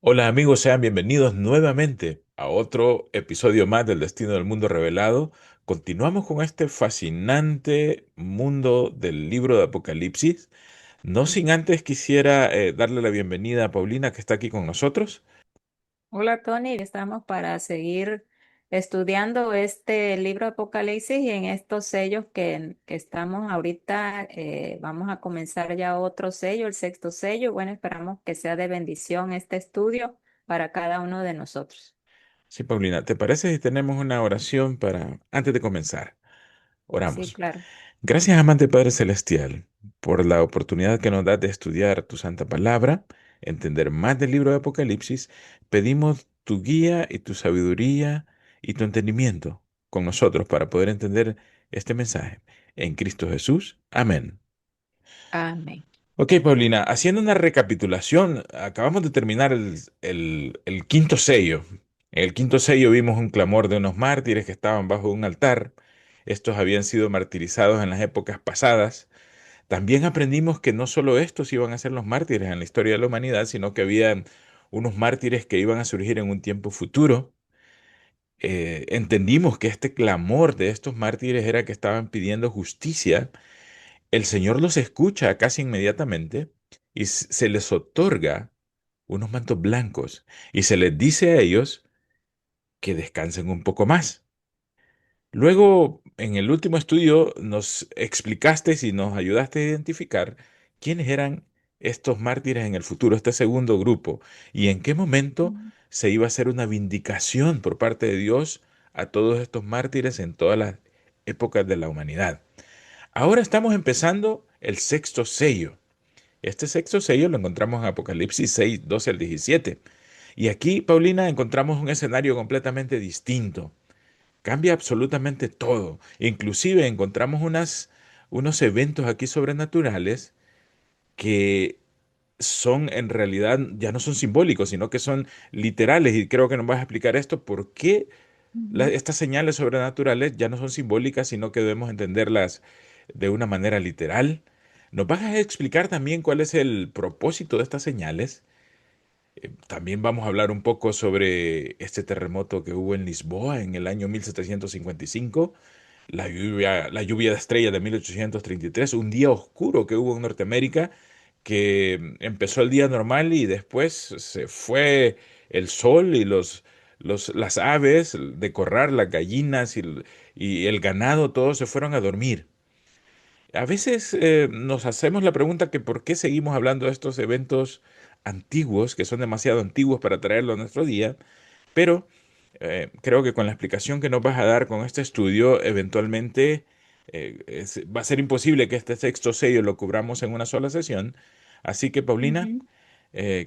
Hola amigos, sean bienvenidos nuevamente a otro episodio más del Destino del Mundo Revelado. Continuamos con este fascinante mundo del libro de Apocalipsis. No sin antes quisiera darle la bienvenida a Paulina que está aquí con nosotros. Hola Tony, estamos para seguir estudiando este libro Apocalipsis y en estos sellos que estamos ahorita, vamos a comenzar ya otro sello, el sexto sello. Bueno, esperamos que sea de bendición este estudio para cada uno de nosotros. Sí, Paulina, ¿te parece si tenemos una oración para antes de comenzar? Sí, Oramos. claro. Gracias, amante Padre Celestial, por la oportunidad que nos das de estudiar tu santa palabra, entender más del libro de Apocalipsis. Pedimos tu guía y tu sabiduría y tu entendimiento con nosotros para poder entender este mensaje. En Cristo Jesús. Amén. Amén. Ok, Paulina, haciendo una recapitulación, acabamos de terminar el quinto sello. En el quinto sello vimos un clamor de unos mártires que estaban bajo un altar. Estos habían sido martirizados en las épocas pasadas. También aprendimos que no solo estos iban a ser los mártires en la historia de la humanidad, sino que había unos mártires que iban a surgir en un tiempo futuro. Entendimos que este clamor de estos mártires era que estaban pidiendo justicia. El Señor los escucha casi inmediatamente y se les otorga unos mantos blancos y se les dice a ellos que descansen un poco más. Luego, en el último estudio, nos explicaste y nos ayudaste a identificar quiénes eran estos mártires en el futuro, este segundo grupo, y en qué momento Mm. se iba a hacer una vindicación por parte de Dios a todos estos mártires en todas las épocas de la humanidad. Ahora estamos empezando el sexto sello. Este sexto sello lo encontramos en Apocalipsis 6, 12 al 17. Y aquí, Paulina, encontramos un escenario completamente distinto. Cambia absolutamente todo. Inclusive encontramos unos eventos aquí sobrenaturales que son en realidad, ya no son simbólicos, sino que son literales. Y creo que nos vas a explicar esto, por qué Ujú. estas señales sobrenaturales ya no son simbólicas, sino que debemos entenderlas de una manera literal. ¿Nos vas a explicar también cuál es el propósito de estas señales? También vamos a hablar un poco sobre este terremoto que hubo en Lisboa en el año 1755, la lluvia de estrellas de 1833, un día oscuro que hubo en Norteamérica, que empezó el día normal y después se fue el sol y las aves de corral, las gallinas y el ganado, todos se fueron a dormir. A veces nos hacemos la pregunta que por qué seguimos hablando de estos eventos antiguos, que son demasiado antiguos para traerlo a nuestro día, pero creo que con la explicación que nos vas a dar con este estudio, eventualmente va a ser imposible que este sexto sello lo cubramos en una sola sesión. Así que, Paulina, Ujú.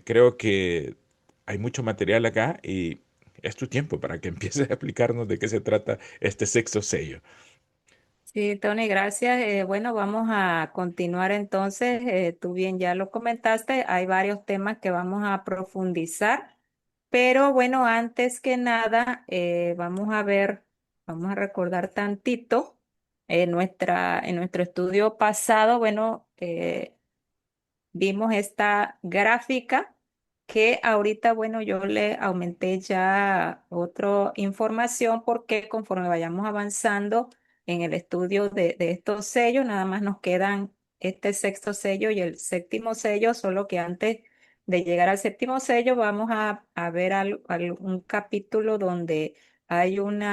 creo que hay mucho material acá y es tu tiempo para que empieces a explicarnos de qué se trata este sexto sello. Sí, Tony, gracias. Bueno, vamos a continuar entonces. Tú bien ya lo comentaste, hay varios temas que vamos a profundizar, pero bueno, antes que nada, vamos a ver, vamos a recordar tantito en nuestro estudio pasado, bueno, vimos esta gráfica que ahorita, bueno, yo le aumenté ya otra información porque conforme vayamos avanzando en el estudio de estos sellos, nada más nos quedan este sexto sello y el séptimo sello, solo que antes de llegar al séptimo sello vamos a ver un capítulo donde hay un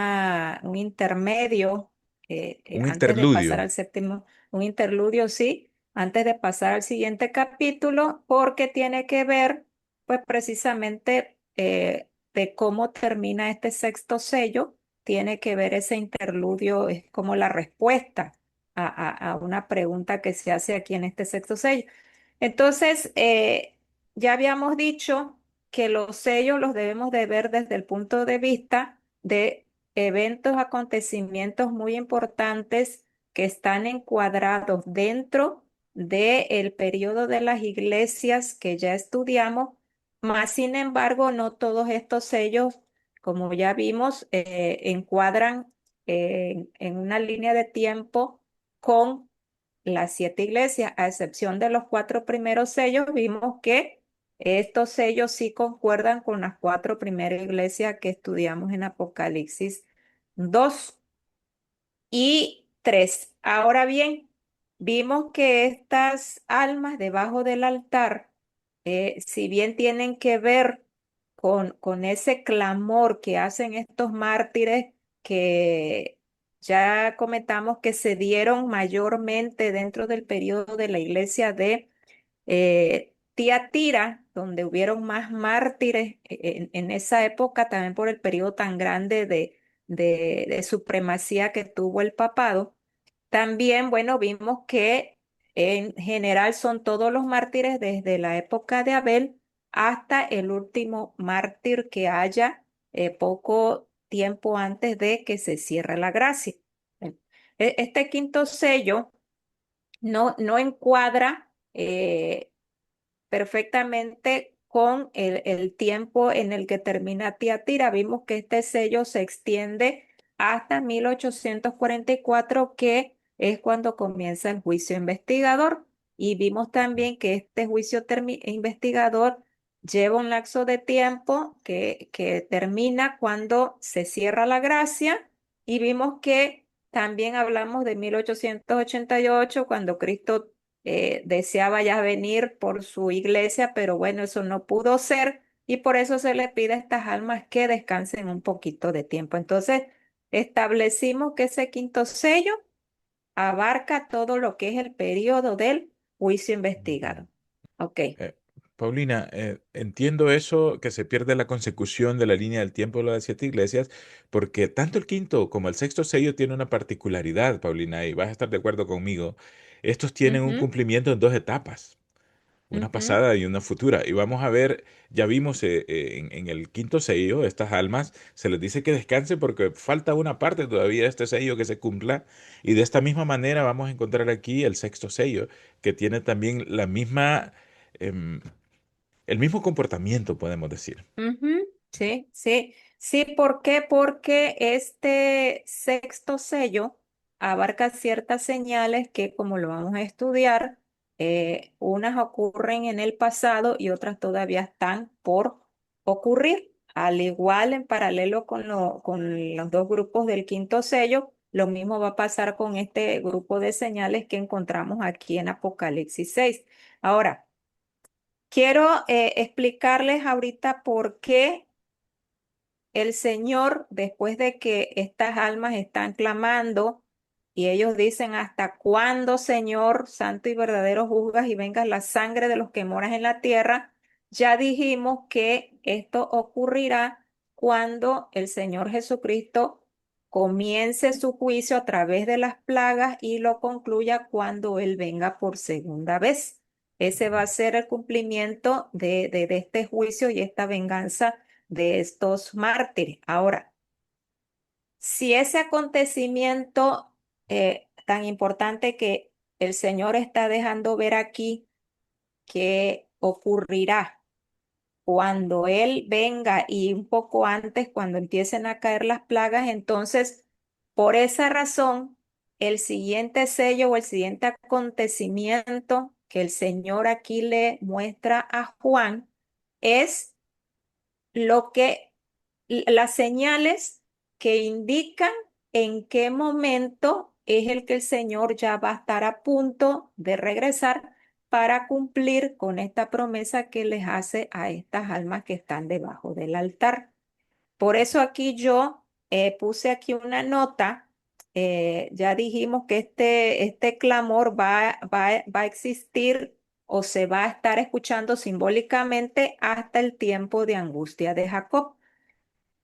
intermedio, Un antes de pasar interludio. al séptimo, un interludio, sí, antes de pasar al siguiente capítulo, porque tiene que ver, pues precisamente de cómo termina este sexto sello, tiene que ver ese interludio, es como la respuesta a una pregunta que se hace aquí en este sexto sello. Entonces, ya habíamos dicho que los sellos los debemos de ver desde el punto de vista de eventos, acontecimientos muy importantes que están encuadrados dentro del periodo de las iglesias que ya estudiamos, más sin embargo, no todos estos sellos, como ya vimos, encuadran en una línea de tiempo con las siete iglesias, a excepción de los cuatro primeros sellos, vimos que Estos sellos sí concuerdan con las cuatro primeras iglesias que estudiamos en Apocalipsis 2 y 3. Ahora bien, vimos que estas almas debajo del altar, si bien tienen que ver con ese clamor que hacen estos mártires que ya comentamos que se dieron mayormente dentro del periodo de la iglesia de Tiatira, donde hubieron más mártires en esa época, también por el periodo tan grande de supremacía que tuvo el papado. También, bueno, vimos que en general son todos los mártires desde la época de Abel hasta el último mártir que haya poco tiempo antes de que se cierre la gracia. Este quinto sello no encuadra perfectamente con el tiempo en el que termina Tiatira. Vimos que este sello se extiende hasta 1844, que es cuando comienza el juicio investigador. Y vimos también que este juicio investigador lleva un lapso de tiempo que termina cuando se cierra la gracia. Y vimos que también hablamos de 1888, cuando Cristo deseaba ya venir por su iglesia, pero bueno, eso no pudo ser y por eso se le pide a estas almas que descansen un poquito de tiempo. Entonces, establecimos que ese quinto sello abarca todo lo que es el periodo del juicio investigado. Ok. Eh, Paulina, entiendo eso, que se pierde la consecución de la línea del tiempo de las siete iglesias, porque tanto el quinto como el sexto sello tienen una particularidad, Paulina, y vas a estar de acuerdo conmigo. Estos tienen un Ujú, cumplimiento en dos etapas, una ujú, pasada y una futura. Y vamos a ver, ya vimos en el quinto sello, estas almas, se les dice que descansen porque falta una parte todavía de este sello que se cumpla. Y de esta misma manera vamos a encontrar aquí el sexto sello, que tiene también la misma... em, el mismo comportamiento, podemos decir. ujú. Sí, sí, sí, ¿por qué? Porque este sexto sello abarca ciertas señales que, como lo vamos a estudiar, unas ocurren en el pasado y otras todavía están por ocurrir. Al igual, en paralelo con los dos grupos del quinto sello, lo mismo va a pasar con este grupo de señales que encontramos aquí en Apocalipsis 6. Ahora, quiero explicarles ahorita por qué el Señor, después de que estas almas están clamando y ellos dicen: ¿hasta cuándo, Señor, santo y verdadero, juzgas y vengas la sangre de los que moras en la tierra? Ya dijimos que esto ocurrirá cuando el Señor Jesucristo comience su juicio a través de las plagas y lo concluya cuando Él venga por segunda vez. Ese va a ser el cumplimiento de este juicio y esta venganza de estos mártires. Ahora, si ese acontecimiento tan importante que el Señor está dejando ver aquí, que ocurrirá cuando Él venga y un poco antes, cuando empiecen a caer las plagas, entonces, por esa razón, el siguiente sello o el siguiente acontecimiento que el Señor aquí le muestra a Juan es lo que las señales que indican en qué momento es el que el Señor ya va a estar a punto de regresar para cumplir con esta promesa que les hace a estas almas que están debajo del altar. Por eso aquí yo puse aquí una nota. Ya dijimos que este clamor va a existir o se va a estar escuchando simbólicamente hasta el tiempo de angustia de Jacob.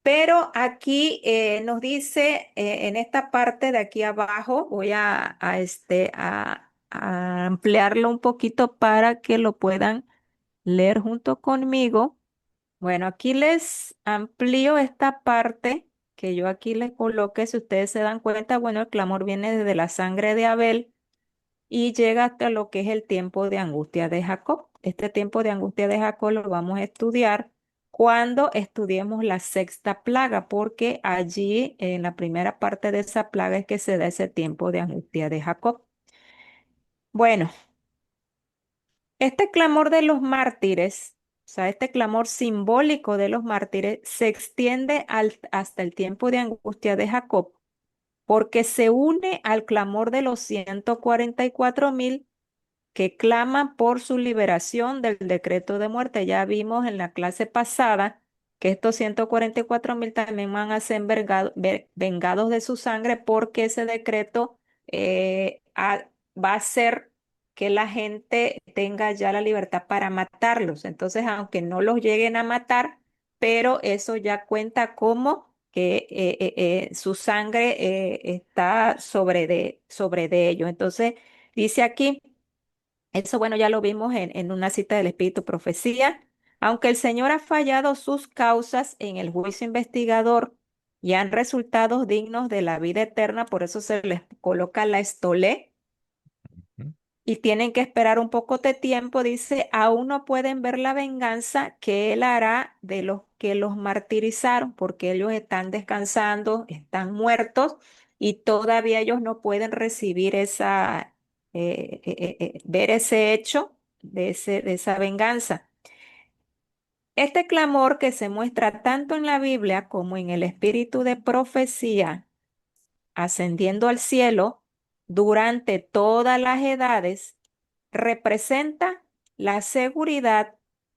Pero aquí nos dice en esta parte de aquí abajo, voy a ampliarlo un poquito para que lo puedan leer junto conmigo. Bueno, aquí les amplío esta parte que yo aquí les coloqué. Si ustedes se dan cuenta, bueno, el clamor viene desde la sangre de Abel y llega hasta lo que es el tiempo de angustia de Jacob. Este tiempo de angustia de Jacob lo vamos a estudiar cuando estudiemos la sexta plaga, porque allí en la primera parte de esa plaga es que se da ese tiempo de angustia de Jacob. Bueno, este clamor de los mártires sea, este clamor simbólico de los mártires se extiende hasta el tiempo de angustia de Jacob, porque se une al clamor de los 144.000 que claman por su liberación del decreto de muerte. Ya vimos en la clase pasada que estos 144.000 también van a ser vengados de su sangre porque ese decreto va a hacer que la gente tenga ya la libertad para matarlos. Entonces, aunque no los lleguen a matar, pero eso ya cuenta como que su sangre está sobre de ellos. Entonces, dice aquí. Eso, bueno, ya lo vimos en una cita del Espíritu Profecía. Aunque el Señor ha fallado sus causas en el juicio investigador y han resultado dignos de la vida eterna, por eso se les coloca la estolé Ujú. y tienen que esperar un poco de tiempo, dice, aún no pueden ver la venganza que Él hará de los que los martirizaron, porque ellos están descansando, están muertos y todavía ellos no pueden recibir ver ese hecho de esa venganza. Este clamor que se muestra tanto en la Biblia como en el espíritu de profecía ascendiendo al cielo durante todas las edades, representa la seguridad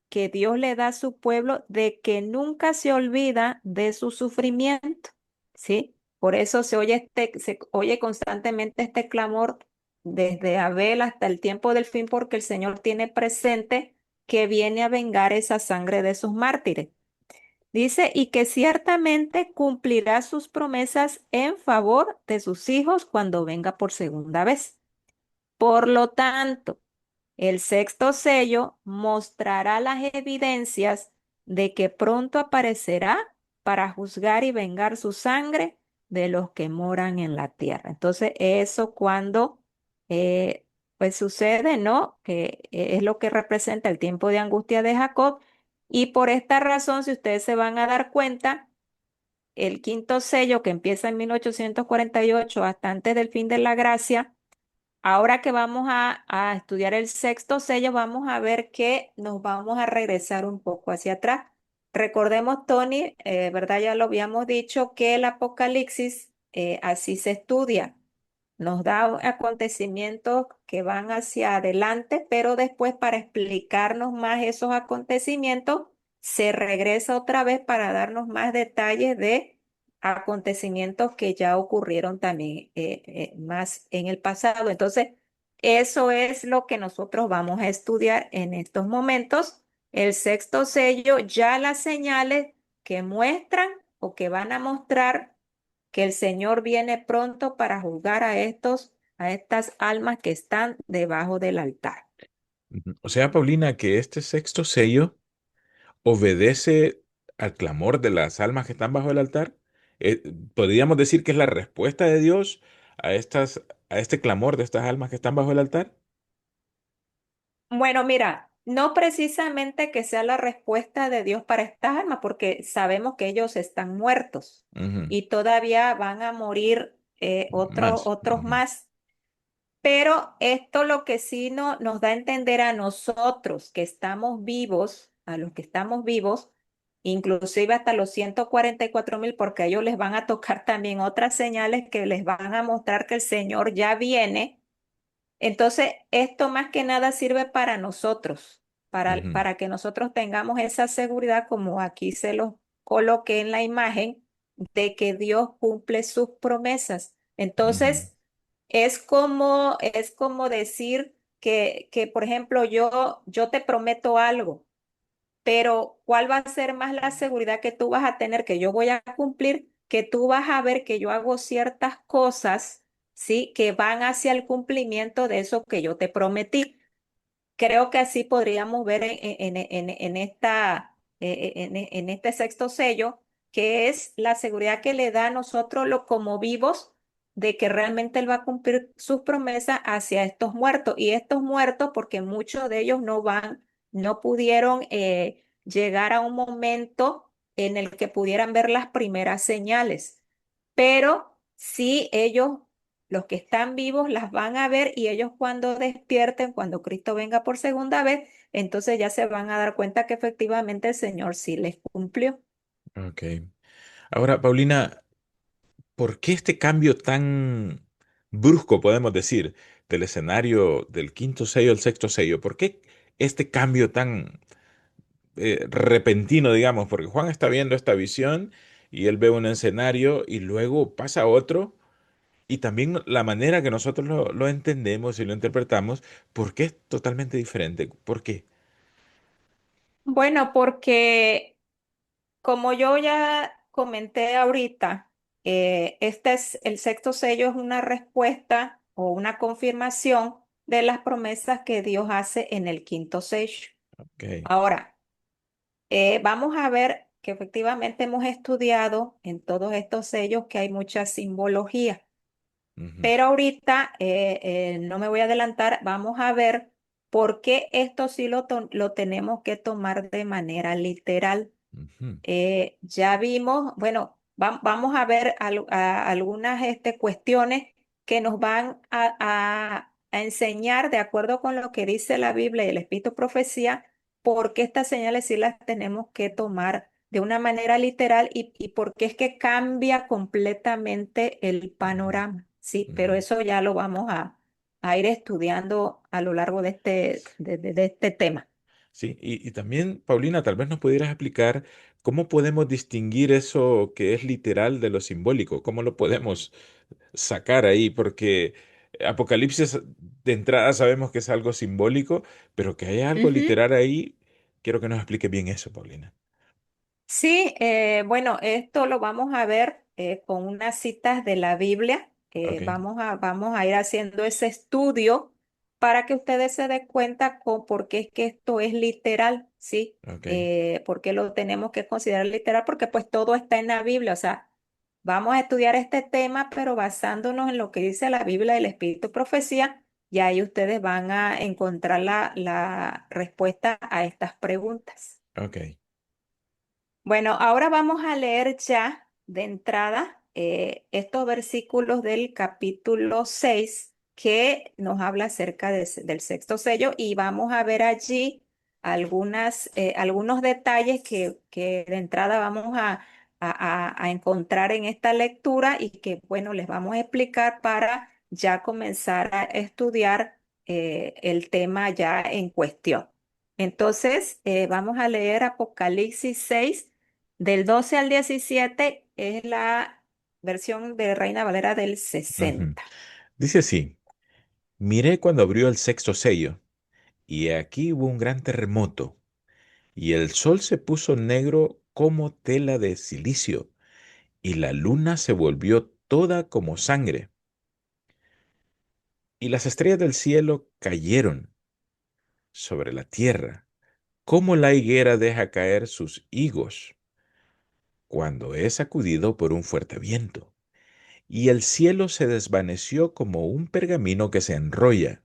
que Dios le da a su pueblo de que nunca se olvida de su sufrimiento, ¿sí? Por eso se oye constantemente este clamor desde Abel hasta el tiempo del fin, porque el Señor tiene presente que viene a vengar esa sangre de sus mártires. Dice, y que ciertamente cumplirá sus promesas en favor de sus hijos cuando venga por segunda vez. Por lo tanto, el sexto sello mostrará las evidencias de que pronto aparecerá para juzgar y vengar su sangre de los que moran en la tierra. Entonces, eso cuando pues sucede, ¿no? Que es lo que representa el tiempo de angustia de Jacob. Y por esta razón, si ustedes se van a dar cuenta, el quinto sello que empieza en 1848 hasta antes del fin de la gracia. Ahora que vamos a estudiar el sexto sello, vamos a ver que nos vamos a regresar un poco hacia atrás. Recordemos, Tony, ¿verdad? Ya lo habíamos dicho, que el Apocalipsis así se estudia. Nos da acontecimientos que van hacia adelante, pero después para explicarnos más esos acontecimientos, se regresa otra vez para darnos más detalles de acontecimientos que ya ocurrieron también más en el pasado. Entonces, eso es lo que nosotros vamos a estudiar en estos momentos. El sexto sello, ya las señales que muestran o que van a mostrar que el Señor viene pronto para juzgar a estas almas que están debajo del altar. Ujú. O sea, Paulina, que este sexto sello obedece al clamor de las almas que están bajo el altar. ¿Podríamos decir que es la respuesta de Dios a este clamor de estas almas que están bajo el altar? Bueno, mira, no precisamente que sea la respuesta de Dios para estas almas, porque sabemos que ellos están muertos Ujú. y todavía van a morir Más. otros Ujú. más. Pero esto lo que sí nos da a entender a nosotros que estamos vivos, a los que estamos vivos, inclusive hasta los 144.000, porque a ellos les van a tocar también otras señales que les van a mostrar que el Señor ya viene. Entonces, esto más que nada sirve para nosotros, Ujú. para que nosotros tengamos esa seguridad, como aquí se los coloqué en la imagen, de que Dios cumple sus promesas. Ujú. Entonces, es como decir que, por ejemplo, yo te prometo algo, pero ¿cuál va a ser más la seguridad que tú vas a tener que yo voy a cumplir? Que tú vas a ver que yo hago ciertas cosas, ¿sí? Que van hacia el cumplimiento de eso que yo te prometí. Creo que así podríamos ver en este sexto sello, que es la seguridad que le da a nosotros como vivos de que realmente Él va a cumplir sus promesas hacia estos muertos. Y estos muertos, porque muchos de ellos no pudieron llegar a un momento en el que pudieran ver las primeras señales, pero sí ellos los que están vivos las van a ver y ellos cuando despierten, cuando Cristo venga por segunda vez, entonces ya se van a dar cuenta que efectivamente el Señor sí les cumplió. Ok. Ahora, Paulina, ¿por qué este cambio tan brusco, podemos decir, del escenario del quinto sello al sexto sello? ¿Por qué este cambio tan repentino, digamos? Porque Juan está viendo esta visión y él ve un escenario y luego pasa a otro. Y también la manera que nosotros lo entendemos y lo interpretamos, ¿por qué es totalmente diferente? ¿Por qué? Bueno, porque como yo ya comenté ahorita, este es el sexto sello es una respuesta o una confirmación de las promesas que Dios hace en el quinto sello. Ok. Ahora, vamos a ver que efectivamente hemos estudiado en todos estos sellos que hay mucha simbología, Ujú, pero ahorita no me voy a adelantar, vamos a ver por qué esto sí lo tenemos que tomar de manera literal. ujú, Ya vimos, bueno, vamos a ver algunas cuestiones que nos van a enseñar, de acuerdo con lo que dice la Biblia y el Espíritu Profecía, por qué estas señales sí las tenemos que tomar de una manera literal y por qué es que cambia completamente el ujú, panorama. Sí, pero ujú. eso ya lo vamos a ir estudiando a lo largo de de este tema. Sí, y también, Paulina, tal vez nos pudieras explicar cómo podemos distinguir eso que es literal de lo simbólico, cómo lo podemos sacar ahí, porque Apocalipsis de entrada sabemos que es algo simbólico, pero que haya algo Ujú. literal ahí, quiero que nos explique bien eso, Paulina. Sí, bueno, esto lo vamos a ver con unas citas de la Biblia. Ok, Vamos a ir haciendo ese estudio para que ustedes se den cuenta con por qué es que esto es literal, ¿sí? ok. ¿Por qué lo tenemos que considerar literal? Porque pues todo está en la Biblia, o sea, vamos a estudiar este tema, pero basándonos en lo que dice la Biblia del Espíritu Profecía, y ahí ustedes van a encontrar la respuesta a estas preguntas. Ok. Bueno, ahora vamos a leer ya de entrada estos versículos del capítulo 6 que nos habla acerca del sexto sello y vamos a ver allí algunos detalles que de entrada vamos a encontrar en esta lectura y que, bueno, les vamos a explicar para ya comenzar a estudiar el tema ya en cuestión. Entonces, vamos a leer Apocalipsis 6 del 12 al 17 es la versión de Reina Valera del Ujú. 60. Dice así, miré cuando abrió el sexto sello, y aquí hubo un gran terremoto, y el sol se puso negro como tela de silicio, y la luna se volvió toda como sangre, y las estrellas del cielo cayeron sobre la tierra, como la higuera deja caer sus higos cuando es sacudido por un fuerte viento. Y el cielo se desvaneció como un pergamino que se enrolla,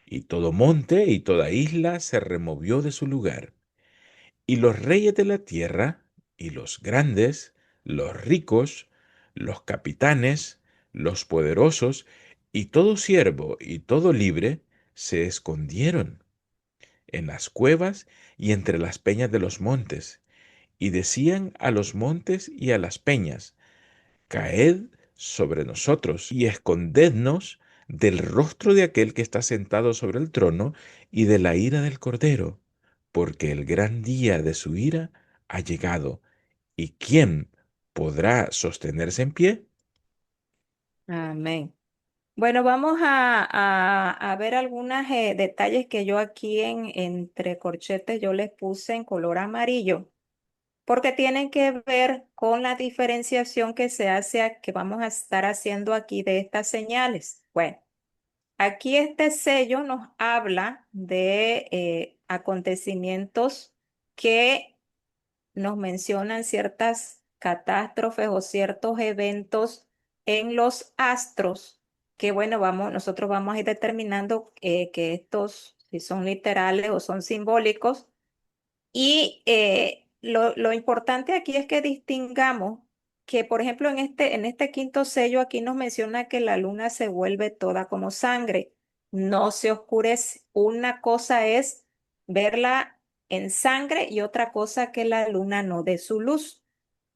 y todo monte y toda isla se removió de su lugar. Y los reyes de la tierra, y los grandes, los ricos, los capitanes, los poderosos, y todo siervo y todo libre, se escondieron en las cuevas y entre las peñas de los montes, y decían a los montes y a las peñas, caed sobre nosotros y escondednos del rostro de aquel que está sentado sobre el trono y de la ira del Cordero, porque el gran día de su ira ha llegado. ¿Y quién podrá sostenerse en pie? Amén. Bueno, vamos a ver algunos detalles que yo aquí entre corchetes yo les puse en color amarillo, porque tienen que ver con la diferenciación que se hace, que vamos a estar haciendo aquí de estas señales. Bueno. Aquí este sello nos habla de acontecimientos que nos mencionan ciertas catástrofes o ciertos eventos en los astros, que bueno, nosotros vamos a ir determinando que estos, si son literales o son simbólicos. Y lo importante aquí es que distingamos que, por ejemplo, en este quinto sello aquí nos menciona que la luna se vuelve toda como sangre, no se oscurece. Una cosa es verla en sangre y otra cosa que la luna no dé su luz.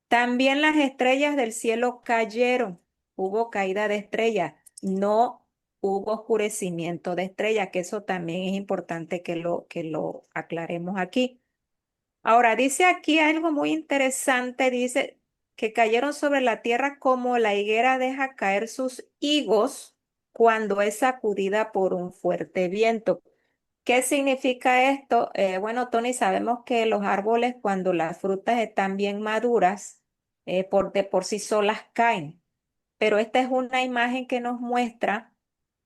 También las estrellas del cielo cayeron, hubo caída de estrellas, no hubo oscurecimiento de estrellas, que eso también es importante que lo aclaremos aquí. Ahora, dice aquí algo muy interesante, dice que cayeron sobre la tierra como la higuera deja caer sus higos cuando es sacudida por un fuerte viento. ¿Qué significa esto? Bueno, Tony, sabemos que los árboles cuando las frutas están bien maduras, de por sí solas caen, pero esta es una imagen que nos muestra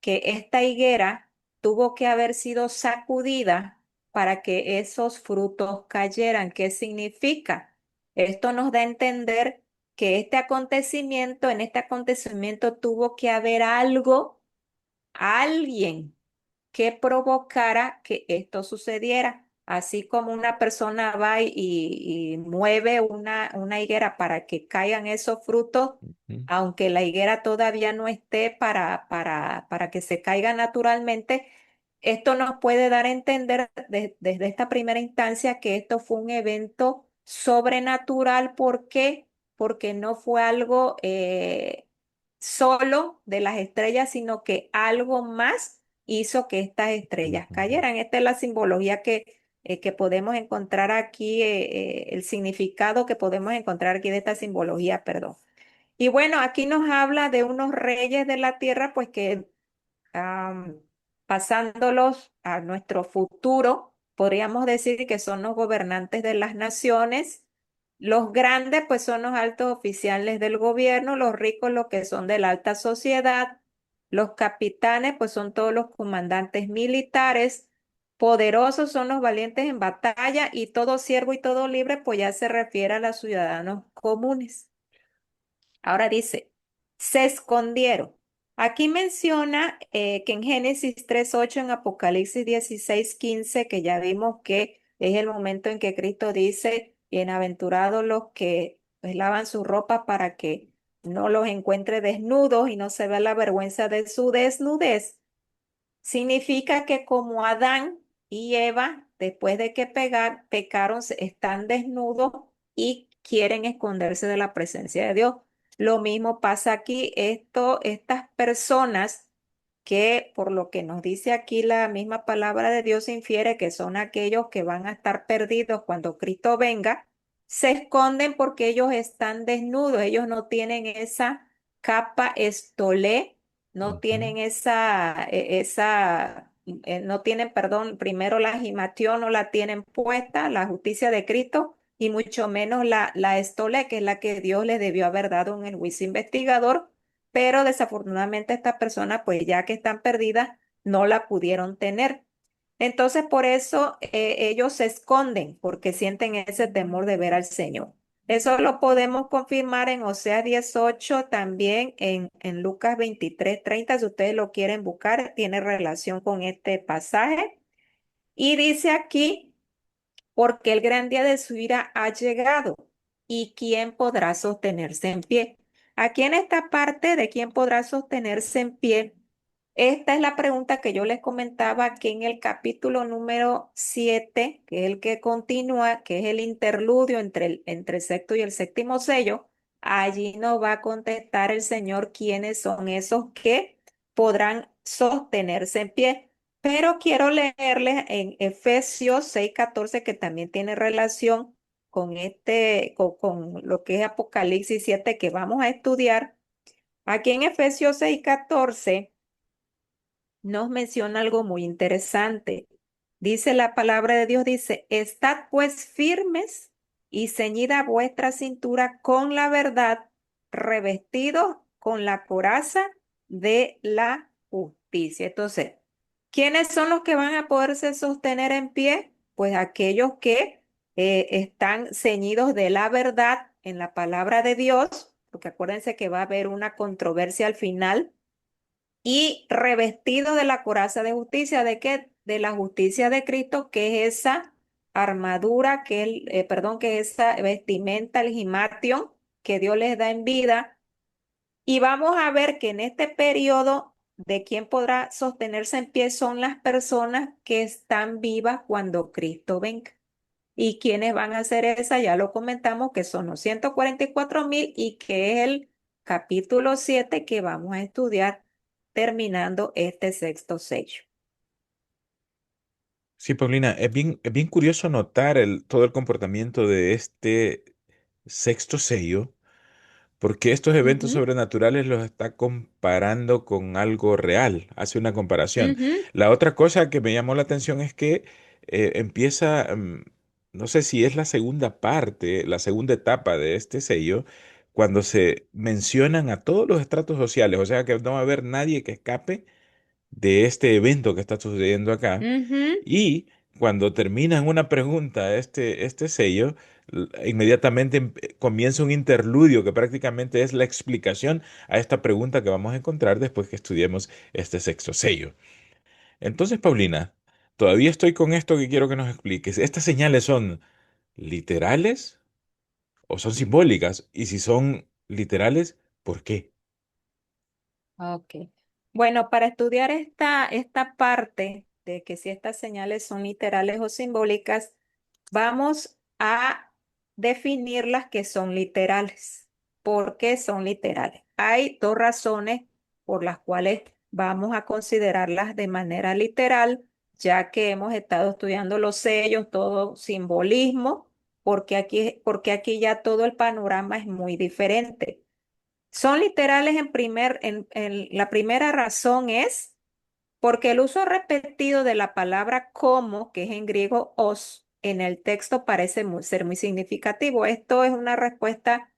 que esta higuera tuvo que haber sido sacudida para que esos frutos cayeran. ¿Qué significa? Esto nos da a entender que en este acontecimiento tuvo que haber algo, alguien que provocara que esto sucediera. Así como una persona va y mueve una higuera para que caigan esos frutos, Ujú, aunque la higuera todavía no esté para que se caiga naturalmente, esto nos puede dar a entender desde esta primera instancia que esto fue un evento sobrenatural. ¿Por qué? Porque no fue algo solo de las estrellas, sino que algo más hizo que estas estrellas ujú, cayeran. Esta es la simbología que podemos encontrar aquí, el significado que podemos encontrar aquí de esta simbología, perdón. Y bueno, aquí nos habla de unos reyes de la tierra, pues que am, pasándolos a nuestro futuro, podríamos decir que son los gobernantes de las naciones. Los grandes, pues son los altos oficiales del gobierno, los ricos, los que son de la alta sociedad, los capitanes, pues son todos los comandantes militares, poderosos son los valientes en batalla y todo siervo y todo libre, pues ya se refiere a los ciudadanos comunes. Ahora dice, se escondieron. Aquí menciona que en Génesis 3:8, en Apocalipsis 16:15, que ya vimos que es el momento en que Cristo dice, bienaventurados los que pues, lavan su ropa para que no los encuentre desnudos y no se vea la vergüenza de su desnudez. Significa que como Adán y Eva, después de que pecaron, están desnudos y quieren esconderse de la presencia de Dios. Lo mismo pasa aquí. Estas personas que por lo que nos dice aquí la misma palabra de Dios infiere que son aquellos que van a estar perdidos cuando Cristo venga, se esconden porque ellos están desnudos, ellos no tienen esa capa estolé, no ujú, tienen no tienen, perdón, primero la gimatión no la tienen puesta, la justicia de Cristo, y mucho menos la estolé, que es la que Dios les debió haber dado en el juicio investigador, pero desafortunadamente estas personas, pues ya que están perdidas, no la pudieron tener. Entonces, por eso ellos se esconden, porque sienten ese temor de ver al Señor. Eso lo podemos confirmar en Oseas 18, también en Lucas 23:30, si ustedes lo quieren buscar, tiene relación con este pasaje. Y dice aquí, porque el gran día de su ira ha llegado, ¿y quién podrá sostenerse en pie? Aquí en esta parte de quién podrá sostenerse en pie, esta es la pregunta que yo les comentaba que en el capítulo número 7, que es el que continúa, que es el interludio entre el sexto y el séptimo sello. Allí nos va a contestar el Señor quiénes son esos que podrán sostenerse en pie. Pero quiero leerles en Efesios 6:14, que también tiene relación con lo que es Apocalipsis 7 que vamos a estudiar. Aquí en Efesios 6:14 nos menciona algo muy interesante. Dice la palabra de Dios, dice, estad pues firmes y ceñida vuestra cintura con la verdad, revestidos con la coraza de la justicia. Entonces, ¿quiénes son los que van a poderse sostener en pie? Pues aquellos que están ceñidos de la verdad en la palabra de Dios, porque acuérdense que va a haber una controversia al final y revestido de la coraza de justicia. ¿De qué? De la justicia de Cristo, que es esa armadura, perdón, que es esa vestimenta, el gimation, que Dios les da en vida. Y vamos a ver que en este periodo de quién podrá sostenerse en pie son las personas que están vivas cuando Cristo venga. ¿Y quiénes van a hacer esa? Ya lo comentamos que son los 144.000 y que es el capítulo 7 que vamos a estudiar terminando este sexto sello. Sí, Paulina, es bien curioso notar todo el comportamiento de este sexto sello, porque estos eventos Ujú, sobrenaturales los está comparando con algo real, hace una comparación. ujú, La otra cosa que me llamó la atención es que empieza, no sé si es la segunda parte, la segunda etapa de este sello, cuando se mencionan a todos los estratos sociales, o sea que no va a haber nadie que escape de este evento que está sucediendo acá. ujú. Y cuando terminan una pregunta este sello, inmediatamente comienza un interludio que prácticamente es la explicación a esta pregunta que vamos a encontrar después que estudiemos este sexto sello. Entonces, Paulina, todavía estoy con esto que quiero que nos expliques. ¿Estas señales son literales o son simbólicas? Y si son literales, ¿por qué? Ok. Bueno, para estudiar esta parte de que si estas señales son literales o simbólicas, vamos a definir las que son literales. ¿Por qué son literales? Hay dos razones por las cuales vamos a considerarlas de manera literal, ya que hemos estado estudiando los sellos, todo simbolismo, porque aquí ya todo el panorama es muy diferente. Son literales la primera razón es porque el uso repetido de la palabra como, que es en griego os, en el texto parece ser muy significativo. Esto es una respuesta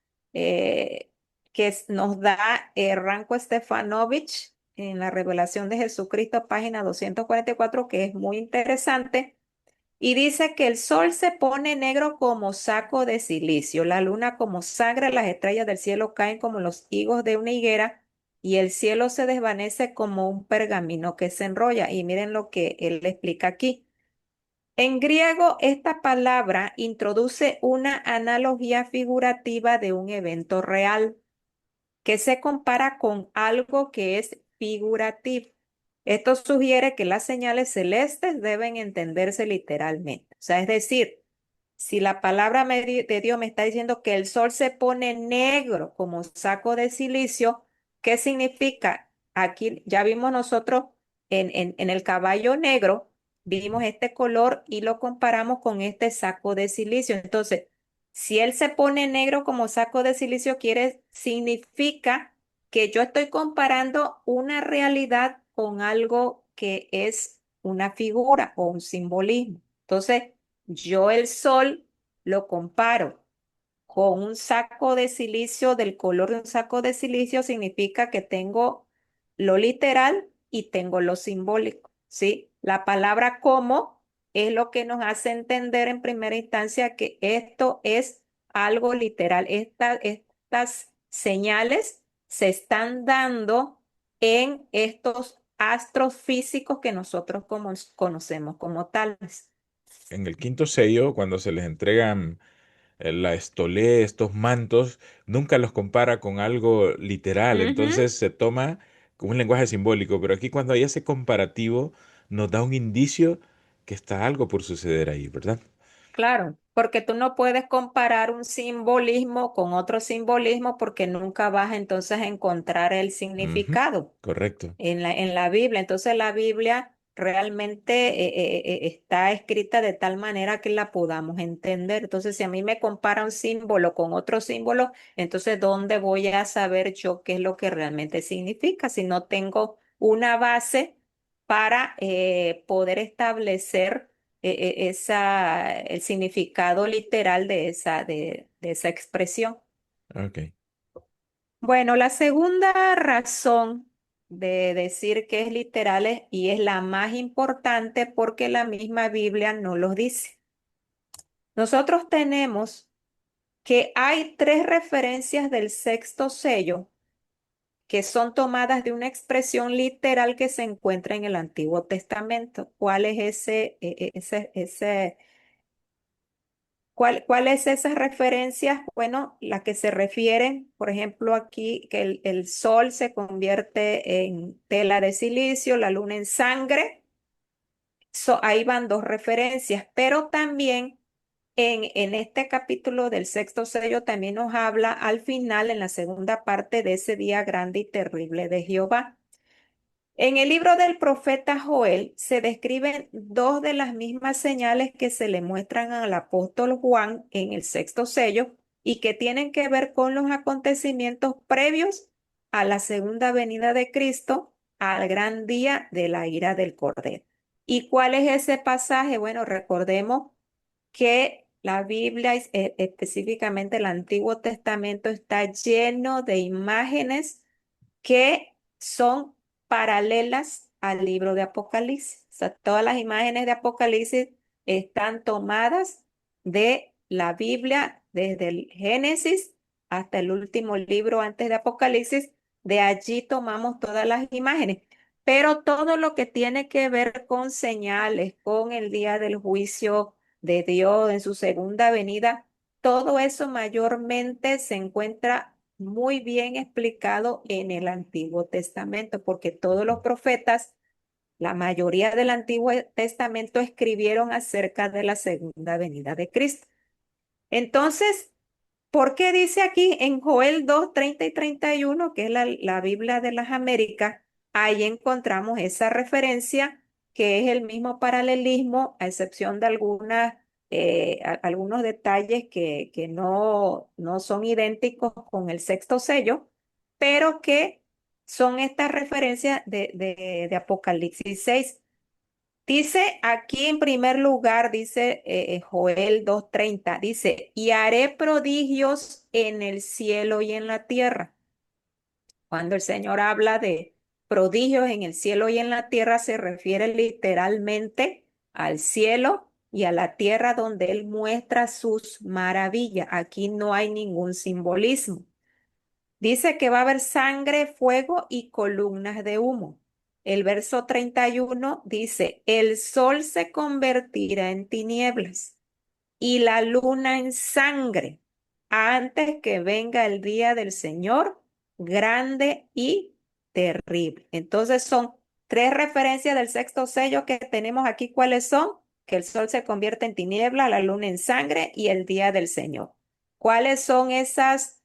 nos da Ranko Stefanovich en la Revelación de Jesucristo, página 244, que es muy interesante. Y dice que el sol se pone negro como saco de silicio, la luna como sangre, las estrellas del cielo caen como los higos de una higuera y el cielo se desvanece como un pergamino que se enrolla. Y miren lo que él explica aquí. En griego, esta palabra introduce una analogía figurativa de un evento real que se compara con algo que es figurativo. Esto sugiere que las señales celestes deben entenderse literalmente. O sea, es decir, si la palabra de Dios me está diciendo que el sol se pone negro como saco de silicio, ¿qué significa? Aquí ya vimos nosotros en el caballo negro, vimos este color y lo comparamos con este saco de silicio. Entonces, si él se pone negro como saco de silicio, significa que yo estoy comparando una realidad con algo que es una figura o un simbolismo. Entonces, yo el sol lo comparo con un saco de silicio, del color de un saco de silicio, significa que tengo lo literal y tengo lo simbólico, ¿sí? La palabra como es lo que nos hace entender en primera instancia que esto es algo literal. Estas señales se están dando en estos astros físicos que nosotros conocemos como tales. En el quinto sello, cuando se les entregan la estolé, estos mantos, nunca los compara con algo literal, Ujú. entonces se toma como un lenguaje simbólico, pero aquí cuando hay ese comparativo nos da un indicio que está algo por suceder ahí, ¿verdad? Claro, porque tú no puedes comparar un simbolismo con otro simbolismo porque nunca vas entonces a encontrar el Ujú, significado correcto. en la Biblia. Entonces la Biblia realmente está escrita de tal manera que la podamos entender. Entonces, si a mí me compara un símbolo con otro símbolo, entonces ¿dónde voy a saber yo qué es lo que realmente significa si no tengo una base para poder establecer el significado literal de esa expresión? Ok. Bueno, la segunda razón de decir que es literal y es la más importante porque la misma Biblia no lo dice. Nosotros tenemos que hay tres referencias del sexto sello que son tomadas de una expresión literal que se encuentra en el Antiguo Testamento. ¿Cuál es ¿Cuál es esas referencias? Bueno, las que se refieren, por ejemplo, aquí que el sol se convierte en tela de silicio, la luna en sangre. Ahí van dos referencias, pero también en este capítulo del sexto sello también nos habla al final, en la segunda parte de ese día grande y terrible de Jehová. En el libro del profeta Joel se describen dos de las mismas señales que se le muestran al apóstol Juan en el sexto sello y que tienen que ver con los acontecimientos previos a la segunda venida de Cristo, al gran día de la ira del Cordero. ¿Y cuál es ese pasaje? Bueno, recordemos que la Biblia, específicamente el Antiguo Testamento, está lleno de imágenes que son paralelas al libro de Apocalipsis. O sea, todas las imágenes de Apocalipsis están tomadas de la Biblia, desde el Génesis hasta el último libro antes de Apocalipsis. De allí tomamos todas las imágenes. Pero todo lo que tiene que ver con señales, con el día del juicio de Dios en su segunda venida, todo eso mayormente se encuentra muy bien explicado en el Antiguo Testamento, porque todos los profetas, la mayoría del Antiguo Testamento escribieron acerca de la segunda venida de Cristo. Entonces, ¿por qué dice aquí en Joel 2 30 y 31, que es la Biblia de las Américas? Ahí encontramos esa referencia, que es el mismo paralelismo, a excepción de algunos detalles que no son idénticos con el sexto sello, pero que son estas referencias de Apocalipsis 6. Dice aquí en primer lugar, dice Joel 2:30, dice, y haré prodigios en el cielo y en la tierra. Cuando el Señor habla de prodigios en el cielo y en la tierra, se refiere literalmente al cielo y a la tierra donde Él muestra sus maravillas. Aquí no hay ningún simbolismo. Dice que va a haber sangre, fuego y columnas de humo. El verso 31 dice, el sol se convertirá en tinieblas y la luna en sangre antes que venga el día del Señor grande y terrible. Entonces son tres referencias del sexto sello que tenemos aquí. ¿Cuáles son? Que el sol se convierte en tiniebla, la luna en sangre y el día del Señor. ¿Cuáles son esas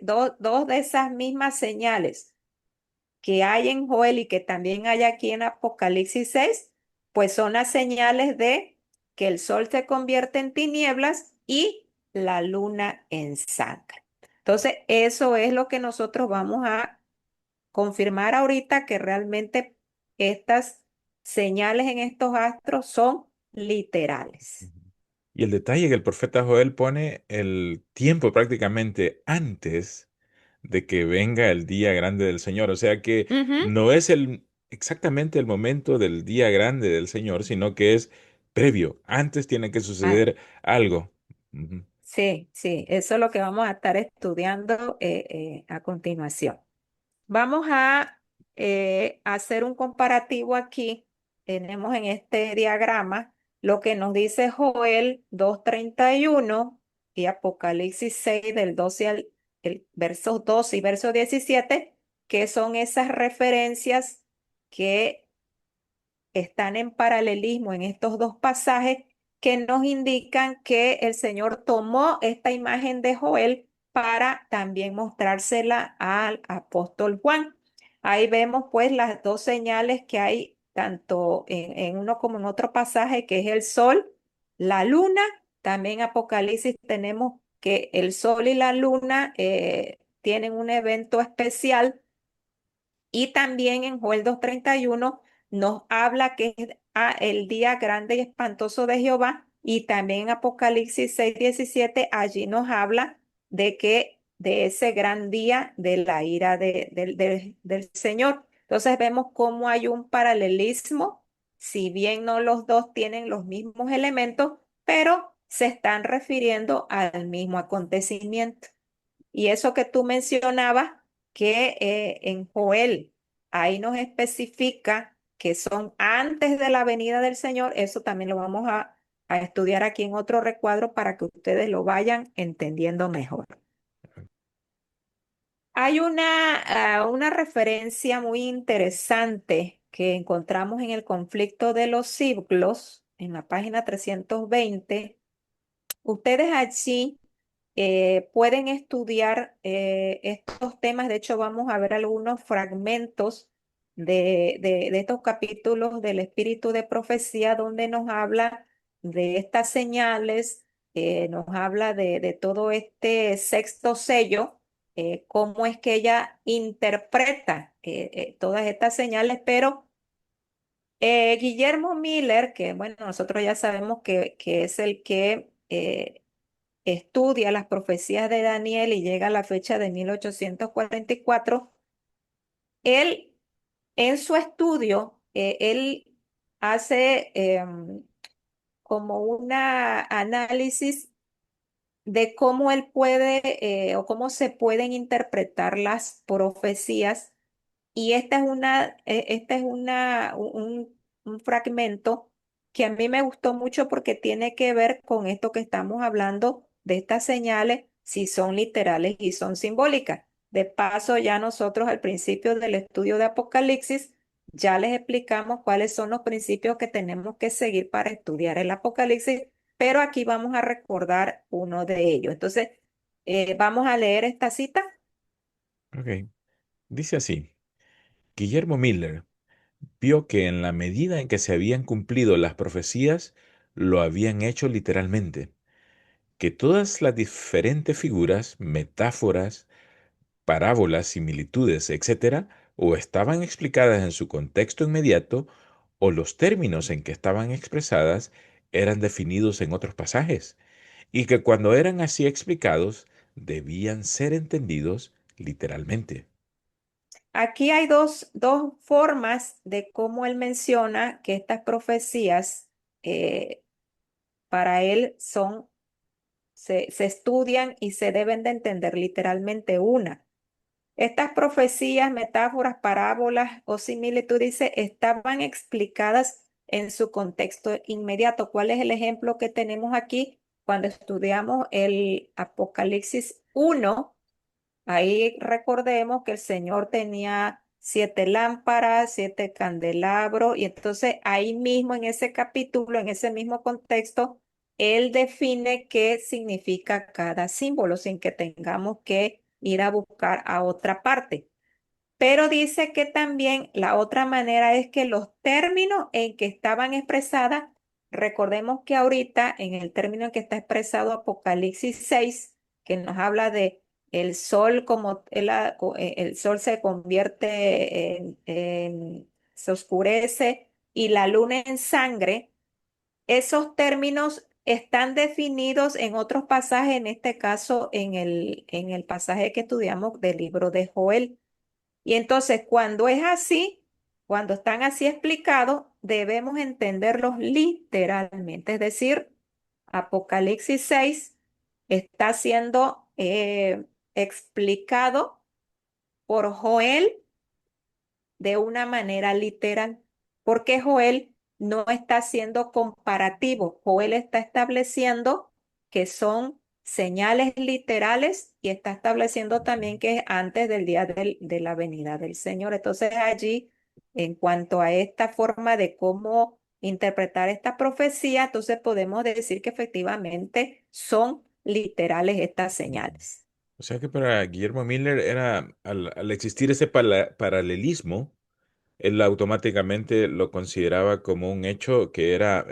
dos de esas mismas señales que hay en Joel y que también hay aquí en Apocalipsis 6? Pues son las señales de que el sol se convierte en tinieblas y la luna en sangre. Entonces, eso es lo que nosotros vamos a confirmar ahorita, que realmente estas señales en estos astros son literales. Ujú. Y el detalle que el profeta Joel pone el tiempo prácticamente antes de que venga el día grande del Señor. O sea que Ujú. no es exactamente el momento del día grande del Señor, sino que es previo. Antes tiene que Ah, suceder algo. Ujú. sí, sí, eso es lo que vamos a estar estudiando a continuación. Vamos a hacer un comparativo aquí. Tenemos en este diagrama lo que nos dice Joel 2:31 y Apocalipsis 6 del 12 al el verso 12 y verso 17, que son esas referencias que están en paralelismo en estos dos pasajes, que nos indican que el Señor tomó esta imagen de Joel para también mostrársela al apóstol Juan. Ahí vemos pues las dos señales que hay tanto en uno como en otro pasaje, que es el sol, la luna. También Apocalipsis tenemos que el sol y la luna tienen un evento especial, y también en Joel 2:31 nos habla que es el día grande y espantoso de Jehová. Y también en Apocalipsis 6:17 allí nos habla de ese gran día de la ira del Señor. Entonces vemos cómo hay un paralelismo, si bien no los dos tienen los mismos elementos, pero se están refiriendo al mismo acontecimiento. Y eso que tú mencionabas, que en Joel, ahí nos especifica que son antes de la venida del Señor, eso también lo vamos a estudiar aquí en otro recuadro para que ustedes lo vayan entendiendo mejor. Hay una referencia muy interesante que encontramos en el conflicto de los siglos, en la página 320. Ustedes allí pueden estudiar estos temas. De hecho, vamos a ver algunos fragmentos de estos capítulos del Espíritu de Profecía donde nos habla de estas señales, nos habla de todo este sexto sello, cómo es que ella interpreta todas estas señales, pero Guillermo Miller, que bueno, nosotros ya sabemos que es el que estudia las profecías de Daniel y llega a la fecha de 1844, él en su estudio, él hace como un análisis de cómo él puede o cómo se pueden interpretar las profecías. Y esta es un fragmento que a mí me gustó mucho porque tiene que ver con esto que estamos hablando de estas señales, si son literales y son simbólicas. De paso, ya nosotros al principio del estudio de Apocalipsis, ya les explicamos cuáles son los principios que tenemos que seguir para estudiar el Apocalipsis, pero aquí vamos a recordar uno de ellos. Entonces, vamos a leer esta cita. Ok. Dice así, Guillermo Miller vio que en la medida en que se habían cumplido las profecías, lo habían hecho literalmente, que todas las diferentes figuras, metáforas, parábolas, similitudes, etcétera, o estaban explicadas en su contexto inmediato, o los términos en que estaban expresadas eran definidos en otros pasajes, y que cuando eran así explicados, debían ser entendidos literalmente. Aquí hay dos formas de cómo él menciona que estas profecías eh, para él se estudian y se deben de entender literalmente una. Estas profecías, metáforas, parábolas o similitudes, dice, estaban explicadas en su contexto inmediato. ¿Cuál es el ejemplo que tenemos aquí? Cuando estudiamos el Apocalipsis 1. Ahí recordemos que el Señor tenía 7 lámparas, 7 candelabros, y entonces ahí mismo en ese capítulo, en ese mismo contexto, Él define qué significa cada símbolo sin que tengamos que ir a buscar a otra parte. Pero dice que también la otra manera es que los términos en que estaban expresadas, recordemos que ahorita en el término en que está expresado Apocalipsis 6, que nos habla de el sol como el sol se convierte se oscurece y la luna en sangre, esos términos están definidos en otros pasajes, en este caso en el pasaje que estudiamos del libro de Joel. Y entonces, cuando es así, cuando están así explicados, debemos entenderlos literalmente. Es decir, Apocalipsis 6 está siendo explicado por Joel de una manera literal, porque Joel no está siendo comparativo. Joel está estableciendo que son señales literales y está estableciendo también que es antes del día de la venida del Señor. Entonces allí, en cuanto a esta forma de cómo interpretar esta profecía, entonces podemos decir que efectivamente son literales estas señales. O sea que para Guillermo Miller era, al existir ese paralelismo, él automáticamente lo consideraba como un hecho que era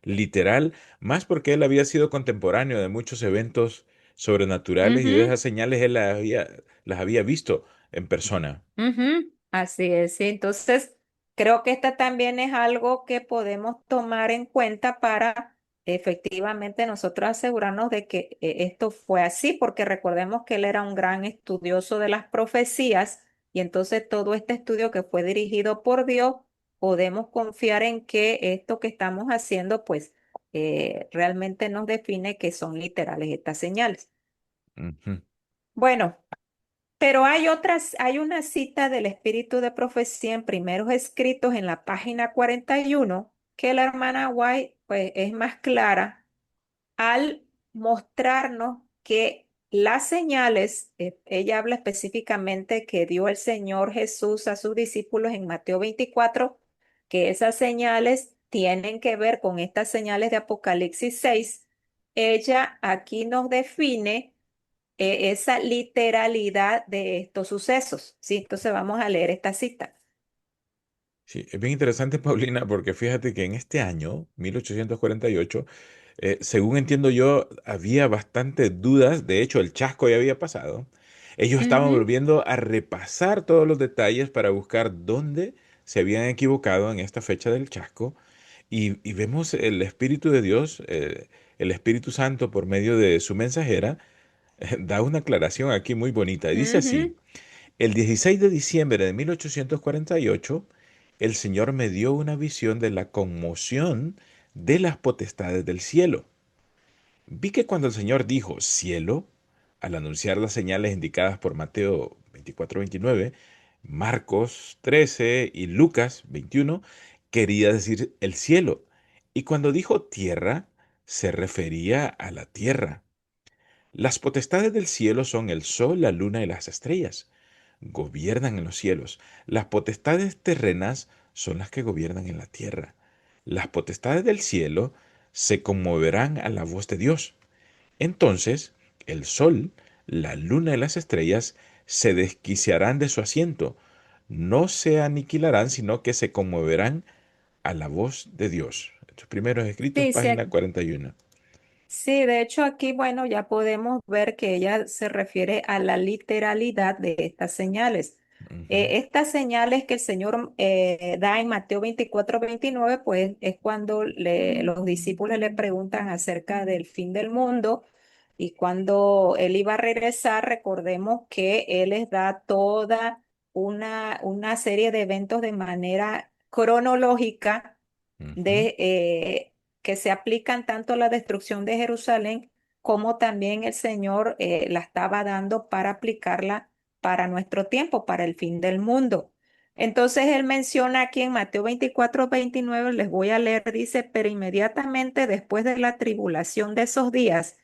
literal, más porque él había sido contemporáneo de muchos eventos sobrenaturales y de Ujú. esas señales él las había visto en persona. Ujú, así es, sí. Entonces, creo que esta también es algo que podemos tomar en cuenta para efectivamente nosotros asegurarnos de que esto fue así, porque recordemos que él era un gran estudioso de las profecías y entonces todo este estudio que fue dirigido por Dios, podemos confiar en que esto que estamos haciendo, pues realmente nos define que son literales estas señales. Ujú. Bueno. Pero hay una cita del Espíritu de Profecía en Primeros Escritos en la página 41 que la hermana White pues es más clara al mostrarnos que las señales, ella habla específicamente que dio el Señor Jesús a sus discípulos en Mateo 24, que esas señales tienen que ver con estas señales de Apocalipsis 6. Ella aquí nos define esa literalidad de estos sucesos. Sí, entonces vamos a leer esta cita. Sí, es bien interesante, Paulina, porque fíjate que en este año, 1848, según entiendo yo, había bastantes dudas. De hecho, el chasco ya había pasado. Ellos estaban Ujú, volviendo a repasar todos los detalles para buscar dónde se habían equivocado en esta fecha del chasco. Y vemos el Espíritu de Dios, el Espíritu Santo, por medio de su mensajera, da una aclaración aquí muy bonita. Y dice así: ujú. el 16 de diciembre de 1848, el Señor me dio una visión de la conmoción de las potestades del cielo. Vi que cuando el Señor dijo cielo, al anunciar las señales indicadas por Mateo 24-29, Marcos 13 y Lucas 21, quería decir el cielo. Y cuando dijo tierra, se refería a la tierra. Las potestades del cielo son el sol, la luna y las estrellas. Gobiernan en los cielos. Las potestades terrenas son las que gobiernan en la tierra. Las potestades del cielo se conmoverán a la voz de Dios. Entonces el sol, la luna y las estrellas se desquiciarán de su asiento. No se aniquilarán, sino que se conmoverán a la voz de Dios. Estos primeros escritos, Sí, sí, página 41. sí, de hecho aquí, bueno, ya podemos ver que ella se refiere a la literalidad de estas señales. Ujú, Estas señales que el Señor da en Mateo 24-29, pues es cuando los discípulos le preguntan acerca del fin del mundo y cuando Él iba a regresar, recordemos que Él les da toda una serie de eventos de manera cronológica ujú, de que se aplican tanto a la destrucción de Jerusalén como también el Señor la estaba dando para aplicarla para nuestro tiempo, para el fin del mundo. Entonces él menciona aquí en Mateo 24-29, les voy a leer, dice, pero inmediatamente después de la tribulación de esos días,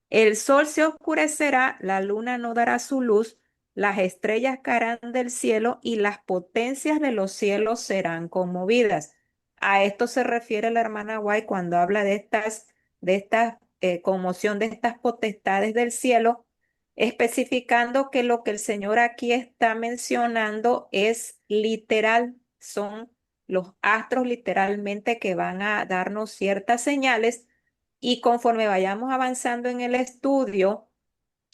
el sol se oscurecerá, la luna no dará su luz, las estrellas caerán del cielo y las potencias de los cielos serán conmovidas. A esto se refiere la hermana White cuando habla de esta conmoción de estas potestades del cielo, especificando que lo que el Señor aquí está mencionando es literal, son los astros literalmente que van a darnos ciertas señales y conforme vayamos avanzando en el estudio,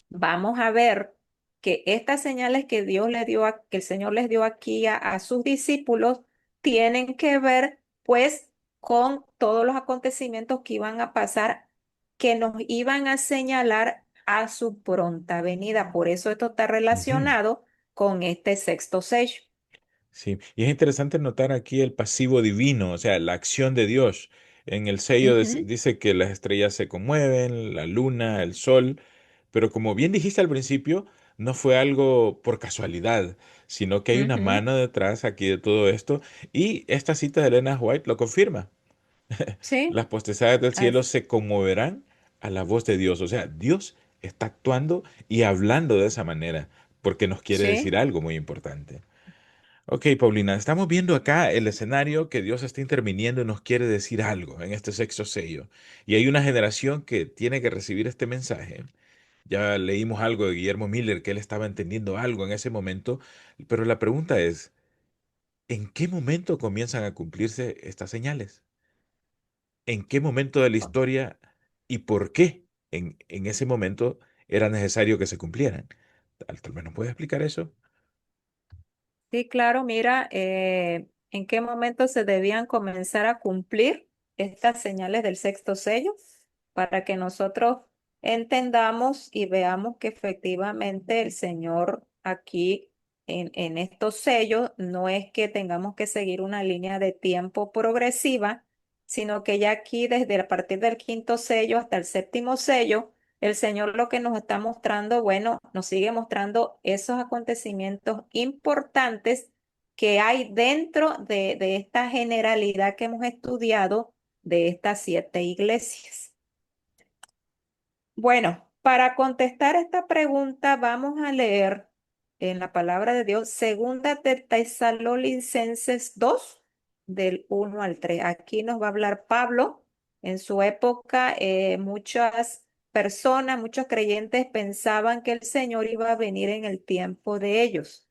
vamos a ver que estas señales que Dios le dio, que el Señor les dio aquí a sus discípulos, tienen que ver pues con todos los acontecimientos que iban a pasar, que nos iban a señalar a su pronta venida. Por eso esto está ujú. relacionado con este sexto sello. Sí, y es interesante notar aquí el pasivo divino, o sea, la acción de Dios. En el sello Ujú, dice que las estrellas se conmueven, la luna, el sol, pero como bien dijiste al principio, no fue algo por casualidad, sino que hay una ujú. mano detrás aquí de todo esto, y esta cita de Elena White lo confirma. Sí, Las potestades del cielo as- se conmoverán a la voz de Dios, o sea, Dios está actuando y hablando de esa manera, porque nos quiere decir sí. algo muy importante. Ok, Paulina, estamos viendo acá el escenario que Dios está interviniendo y nos quiere decir algo en este sexto sello. Y hay una generación que tiene que recibir este mensaje. Ya leímos algo de Guillermo Miller, que él estaba entendiendo algo en ese momento, pero la pregunta es, ¿en qué momento comienzan a cumplirse estas señales? ¿En qué momento de la historia y por qué en ese momento era necesario que se cumplieran? ¿Tal vez nos puede explicar eso? Sí, claro, mira, en qué momento se debían comenzar a cumplir estas señales del sexto sello para que nosotros entendamos y veamos que efectivamente el Señor aquí en estos sellos no es que tengamos que seguir una línea de tiempo progresiva, sino que ya aquí desde a partir del quinto sello hasta el séptimo sello, el Señor lo que nos está mostrando, bueno, nos sigue mostrando esos acontecimientos importantes que hay dentro de esta generalidad que hemos estudiado de estas siete iglesias. Bueno, para contestar esta pregunta, vamos a leer en la palabra de Dios, segunda de Tesalonicenses 2, del 1 al 3. Aquí nos va a hablar Pablo. En su época, muchas personas, muchos creyentes pensaban que el Señor iba a venir en el tiempo de ellos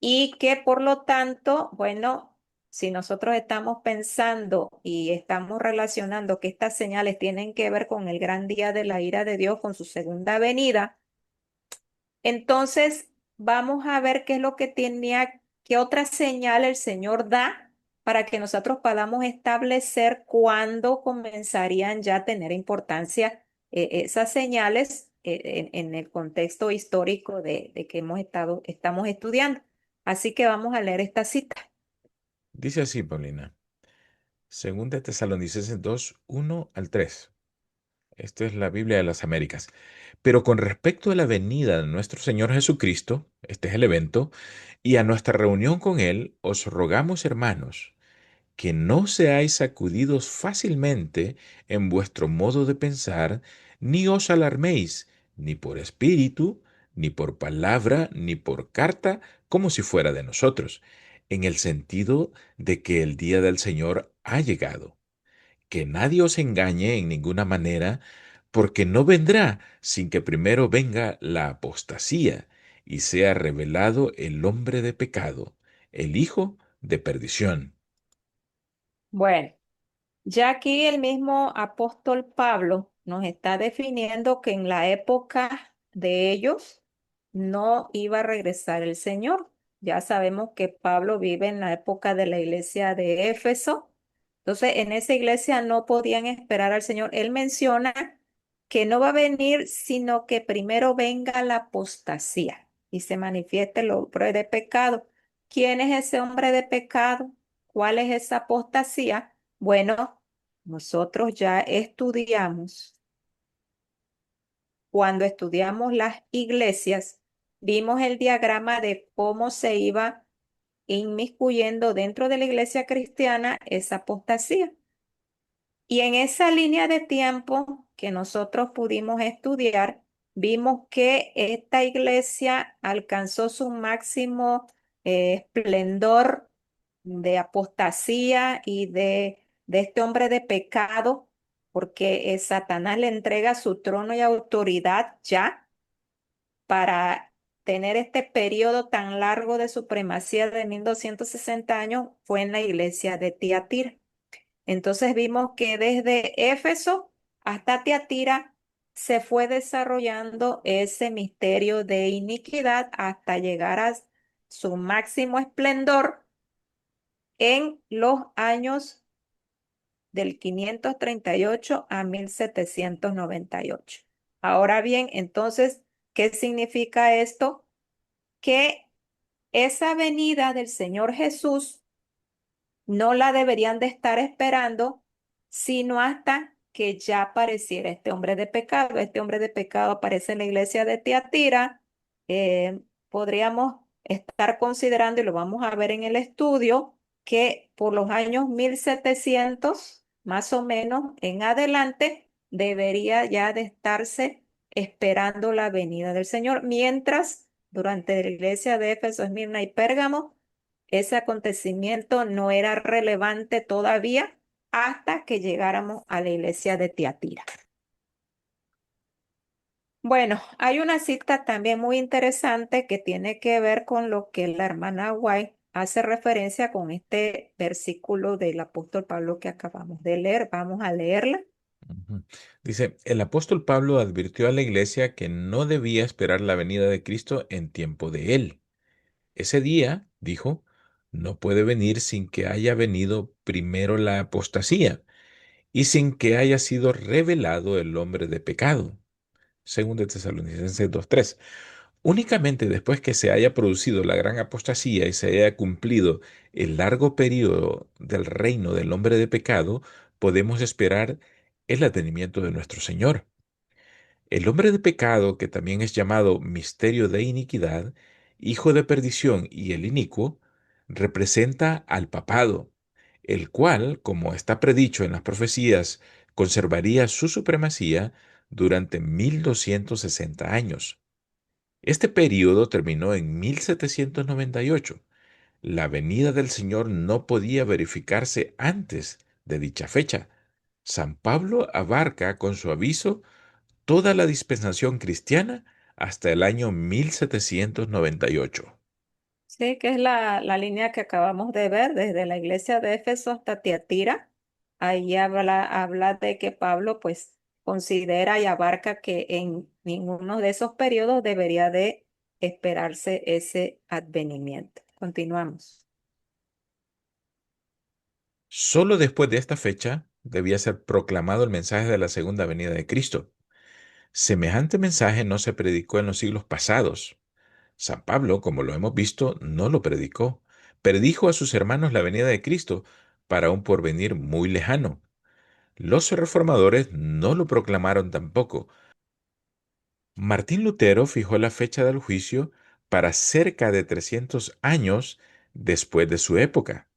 y que por lo tanto, bueno, si nosotros estamos pensando y estamos relacionando que estas señales tienen que ver con el gran día de la ira de Dios, con su segunda venida, entonces vamos a ver qué es lo que tenía, qué otra señal el Señor da para que nosotros podamos establecer cuándo comenzarían ya a tener importancia esas señales en el contexto histórico de que estamos estudiando. Así que vamos a leer esta cita. Dice así, Paulina. Segunda de Tesalonicenses 2, 1 al 3. Esta es la Biblia de las Américas. Pero con respecto a la venida de nuestro Señor Jesucristo, este es el evento, y a nuestra reunión con Él, os rogamos, hermanos, que no seáis sacudidos fácilmente en vuestro modo de pensar, ni os alarméis, ni por espíritu, ni por palabra, ni por carta, como si fuera de nosotros, en el sentido de que el día del Señor ha llegado. Que nadie os engañe en ninguna manera, porque no vendrá sin que primero venga la apostasía y sea revelado el hombre de pecado, el hijo de perdición. Bueno. Ya aquí el mismo apóstol Pablo nos está definiendo que en la época de ellos no iba a regresar el Señor. Ya sabemos que Pablo vive en la época de la iglesia de Éfeso. Entonces, en esa iglesia no podían esperar al Señor. Él menciona que no va a venir, sino que primero venga la apostasía y se manifieste el hombre de pecado. ¿Quién es ese hombre de pecado? ¿Cuál es esa apostasía? Bueno, nosotros ya estudiamos, cuando estudiamos las iglesias, vimos el diagrama de cómo se iba inmiscuyendo dentro de la iglesia cristiana esa apostasía. Y en esa línea de tiempo que nosotros pudimos estudiar, vimos que esta iglesia alcanzó su máximo esplendor de apostasía y de este hombre de pecado, porque Satanás le entrega su trono y autoridad ya para tener este periodo tan largo de supremacía de 1260 años, fue en la iglesia de Tiatira. Entonces vimos que desde Éfeso hasta Tiatira se fue desarrollando ese misterio de iniquidad hasta llegar a su máximo esplendor en los años del 538 a 1798. Ahora bien, entonces, ¿qué significa esto? Que esa venida del Señor Jesús no la deberían de estar esperando, sino hasta que ya apareciera este hombre de pecado. Este hombre de pecado aparece en la iglesia de Tiatira. Podríamos estar considerando, y lo vamos a ver en el estudio, que por los años 1700, más o menos, en adelante, debería ya de estarse esperando la venida del Señor, mientras durante la iglesia de Éfeso, Esmirna y Pérgamo, ese acontecimiento no era relevante todavía hasta que llegáramos a la iglesia de Tiatira. Bueno, hay una cita también muy interesante que tiene que ver con lo que la hermana White hace referencia con este versículo del apóstol Pablo que acabamos de leer. Vamos a leerla. Ujú. Dice, el apóstol Pablo advirtió a la iglesia que no debía esperar la venida de Cristo en tiempo de él. Ese día, dijo, no puede venir sin que haya venido primero la apostasía y sin que haya sido revelado el hombre de pecado. Según de Tesalonicenses 2:3. Únicamente después que se haya producido la gran apostasía y se haya cumplido el largo periodo del reino del hombre de pecado, podemos esperar el advenimiento de nuestro Señor. El hombre de pecado, que también es llamado misterio de iniquidad, hijo de perdición y el inicuo, representa al papado, el cual, como está predicho en las profecías, conservaría su supremacía durante 1260 años. Este período terminó en 1798. La venida del Señor no podía verificarse antes de dicha fecha. San Pablo abarca con su aviso toda la dispensación cristiana hasta el año 1798. Sí, que es la línea que acabamos de ver desde la iglesia de Éfeso hasta Tiatira. Ahí habla de que Pablo pues considera y abarca que en ninguno de esos periodos debería de esperarse ese advenimiento. Continuamos. Solo después de esta fecha debía ser proclamado el mensaje de la segunda venida de Cristo. Semejante mensaje no se predicó en los siglos pasados. San Pablo, como lo hemos visto, no lo predicó. Predijo a sus hermanos la venida de Cristo para un porvenir muy lejano. Los reformadores no lo proclamaron tampoco. Martín Lutero fijó la fecha del juicio para cerca de 300 años después de su época.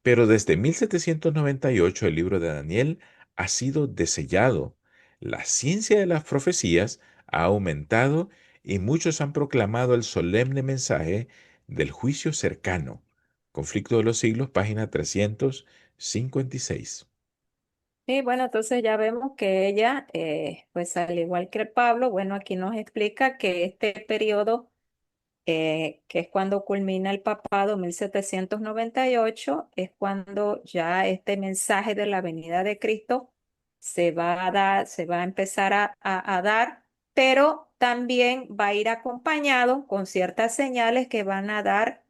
Pero desde 1798 el libro de Daniel ha sido desellado. La ciencia de las profecías ha aumentado y muchos han proclamado el solemne mensaje del juicio cercano. Conflicto de los siglos, página 356. Y bueno, entonces ya vemos que ella, pues al igual que Pablo, bueno, aquí nos explica que este periodo que es cuando culmina el papado 1798, es cuando ya este mensaje de la venida de Cristo se va a dar, se va a empezar a dar, pero también va a ir acompañado con ciertas señales que van a dar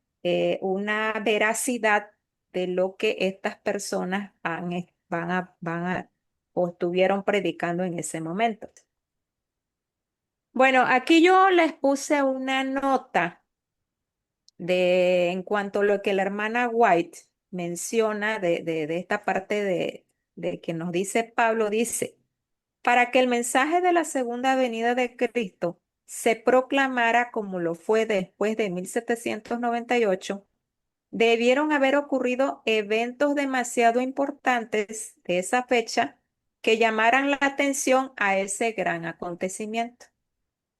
una veracidad de lo que estas personas van a o estuvieron predicando en ese momento. Bueno, aquí yo les puse una nota en cuanto a lo que la hermana White menciona de esta parte de que nos dice Pablo, dice, para que el mensaje de la segunda venida de Cristo se proclamara como lo fue después de 1798, debieron haber ocurrido eventos demasiado importantes de esa fecha que llamaran la atención a ese gran acontecimiento.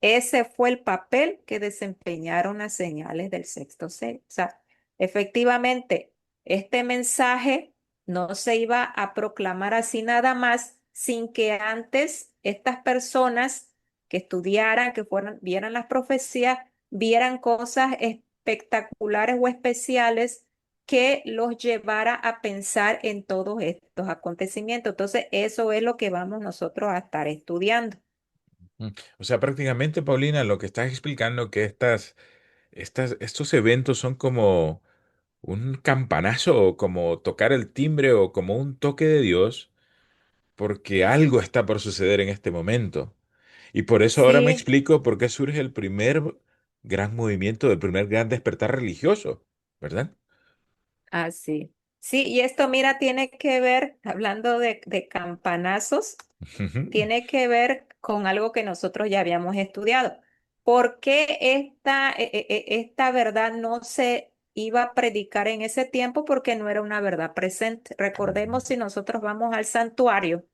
Ese fue el papel que desempeñaron las señales del sexto sello. O sea, efectivamente, este mensaje no se iba a proclamar así nada más sin que antes estas personas que estudiaran, vieran las profecías, vieran cosas espectaculares o especiales que los llevara a pensar en todos estos acontecimientos. Entonces, eso es lo que vamos nosotros a estar estudiando. Mm. O sea, prácticamente, Paulina, lo que estás explicando que estos eventos son como un campanazo o como tocar el timbre o como un toque de Dios, porque algo está por suceder en este momento. Y por eso ahora me Sí. explico por qué surge el primer gran movimiento, el primer gran despertar religioso, ¿verdad? Ah, sí. Sí, y esto, mira, tiene que ver, hablando de campanazos, tiene que ver con algo que nosotros ya habíamos estudiado. ¿Por qué esta verdad no se iba a predicar en ese tiempo? Porque no era una verdad presente. Recordemos si nosotros vamos al santuario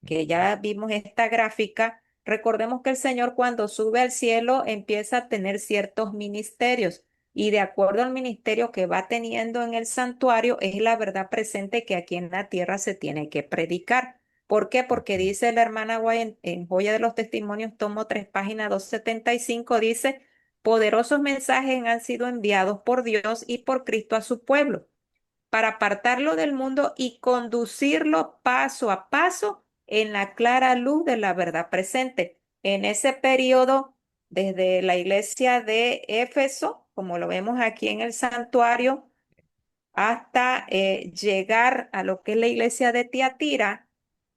que ya vimos esta gráfica, recordemos que el Señor cuando sube al cielo empieza a tener ciertos ministerios y de acuerdo al ministerio que va teniendo en el santuario es la verdad presente que aquí en la tierra se tiene que predicar. ¿Por qué? Porque dice la hermana Guay en Joya de los Testimonios, tomo 3, página 275, dice, poderosos mensajes han sido enviados por Dios y por Cristo a su pueblo para apartarlo del mundo y conducirlo paso a paso en la clara luz de la verdad presente. En ese periodo, desde la iglesia de Éfeso, como lo vemos aquí en el santuario, hasta llegar a lo que es la iglesia de Tiatira,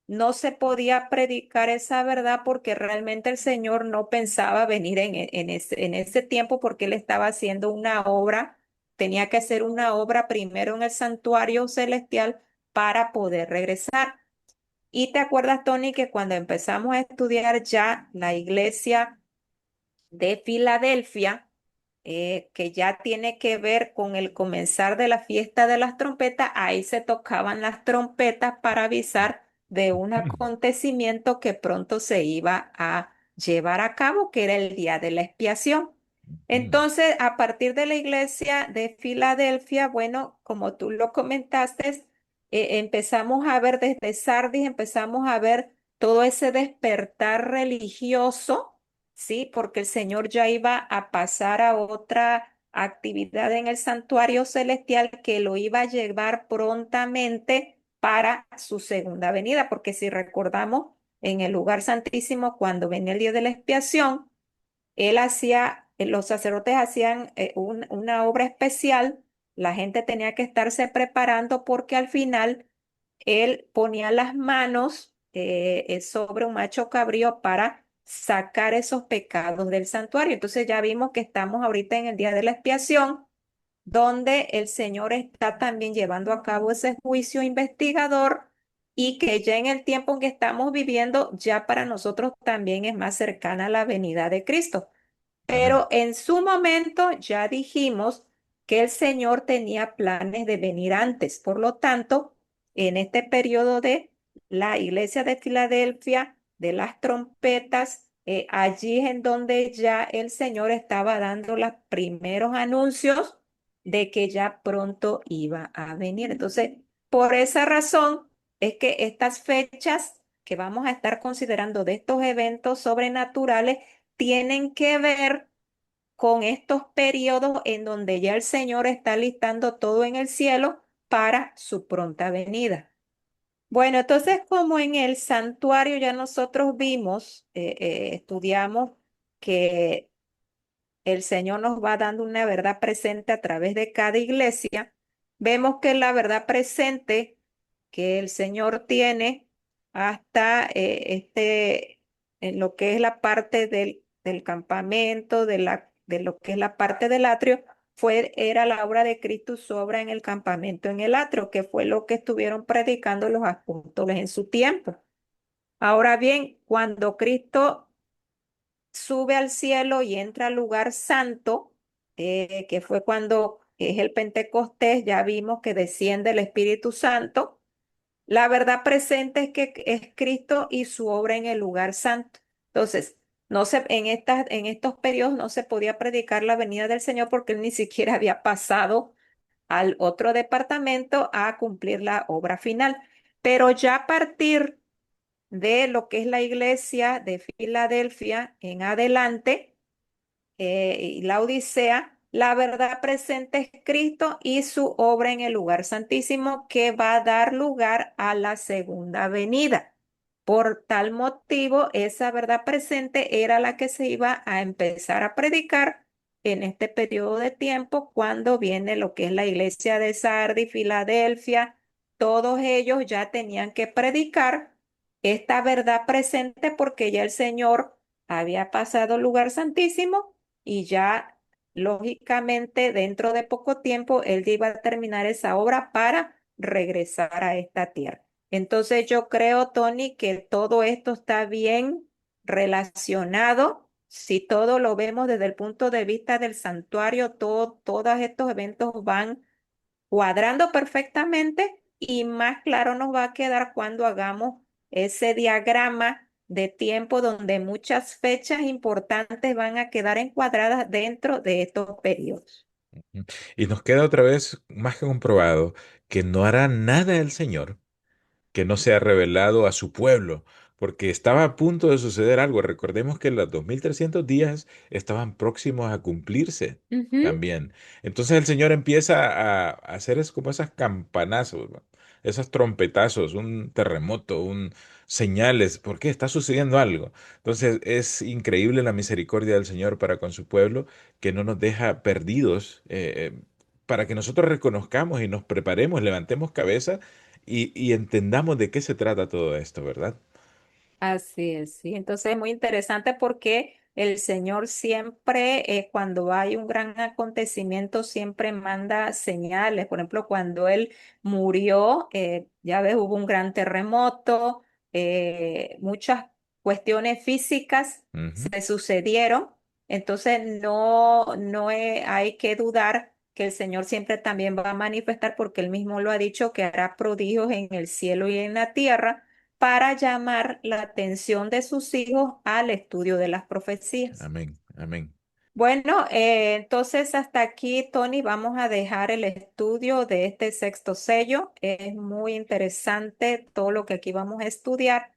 no se podía predicar esa verdad porque realmente el Señor no pensaba venir en ese tiempo porque Él estaba haciendo una obra, tenía que hacer una obra primero en el santuario celestial para poder regresar. Y te acuerdas, Tony, que cuando empezamos a estudiar ya la iglesia de Filadelfia, que ya tiene que ver con el comenzar de la fiesta de las trompetas. Ahí se tocaban las trompetas para avisar de un acontecimiento que pronto se iba a llevar a cabo, que era el día de la expiación. Ujú. Entonces, a partir de la iglesia de Filadelfia, bueno, como tú lo comentaste, empezamos a ver desde Sardis, empezamos a ver todo ese despertar religioso, ¿sí? Porque el Señor ya iba a pasar a otra actividad en el santuario celestial que lo iba a llevar prontamente para su segunda venida, porque si recordamos, en el lugar santísimo, cuando venía el día de la expiación, los sacerdotes hacían una obra especial, la gente tenía que estarse preparando porque al final él ponía las manos sobre un macho cabrío para sacar esos pecados del santuario. Entonces ya vimos que estamos ahorita en el día de la expiación, donde el Señor está también llevando a cabo ese juicio investigador y que ya en el tiempo en que estamos viviendo, ya para nosotros también es más cercana la venida de Cristo. Amén. Pero en su momento ya dijimos que el Señor tenía planes de venir antes. Por lo tanto, en este periodo de la iglesia de Filadelfia, de las trompetas, allí es en donde ya el Señor estaba dando los primeros anuncios de que ya pronto iba a venir. Entonces, por esa razón es que estas fechas que vamos a estar considerando de estos eventos sobrenaturales tienen que ver con estos periodos en donde ya el Señor está listando todo en el cielo para su pronta venida. Bueno, entonces como en el santuario ya nosotros vimos, estudiamos que el Señor nos va dando una verdad presente a través de cada iglesia. Vemos que la verdad presente que el Señor tiene hasta en lo que es la parte del campamento, de lo que es la parte del atrio, era la obra de Cristo, su obra en el campamento en el atrio, que fue lo que estuvieron predicando los apóstoles en su tiempo. Ahora bien, cuando Cristo sube al cielo y entra al lugar santo, que fue cuando es el Pentecostés, ya vimos que desciende el Espíritu Santo. La verdad presente es que es Cristo y su obra en el lugar santo. Entonces, en estos periodos no se podía predicar la venida del Señor porque él ni siquiera había pasado al otro departamento a cumplir la obra final. Pero ya a partir de lo que es la iglesia de Filadelfia en adelante, y la Odisea, la verdad presente es Cristo y su obra en el lugar santísimo que va a dar lugar a la segunda venida. Por tal motivo, esa verdad presente era la que se iba a empezar a predicar en este periodo de tiempo cuando viene lo que es la iglesia de Sardis, Filadelfia. Todos ellos ya tenían que predicar esta verdad presente porque ya el Señor había pasado al lugar santísimo y ya lógicamente dentro de poco tiempo él ya iba a terminar esa obra para regresar a esta tierra. Entonces yo creo, Tony, que todo esto está bien relacionado. Si todo lo vemos desde el punto de vista del santuario, todos estos eventos van cuadrando perfectamente y más claro nos va a quedar cuando hagamos ese diagrama de tiempo donde muchas fechas importantes van a quedar encuadradas dentro de estos periodos. Ujú. Y nos queda otra vez más que comprobado que no hará nada el Señor que no se ha revelado a su pueblo, porque estaba a punto de suceder algo. Recordemos que los 2300 días estaban próximos a cumplirse Ujú. también. Entonces el Señor empieza a hacer es como esas campanazos, ¿no? Esos trompetazos, un terremoto, un señales, porque está sucediendo algo. Entonces es increíble la misericordia del Señor para con su pueblo, que no nos deja perdidos, para que nosotros reconozcamos y nos preparemos, levantemos cabeza y entendamos de qué se trata todo esto, ¿verdad? Así es, sí. Entonces es muy interesante porque el Señor siempre, cuando hay un gran acontecimiento, siempre manda señales. Por ejemplo, cuando Él murió, ya ves, hubo un gran terremoto, muchas cuestiones físicas Ujú. se sucedieron. Entonces, no hay que dudar que el Señor siempre también va a manifestar, porque Él mismo lo ha dicho, que hará prodigios en el cielo y en la tierra para llamar la atención de sus hijos al estudio de las profecías. Amén, amén. Bueno, entonces hasta aquí, Tony, vamos a dejar el estudio de este sexto sello. Es muy interesante todo lo que aquí vamos a estudiar.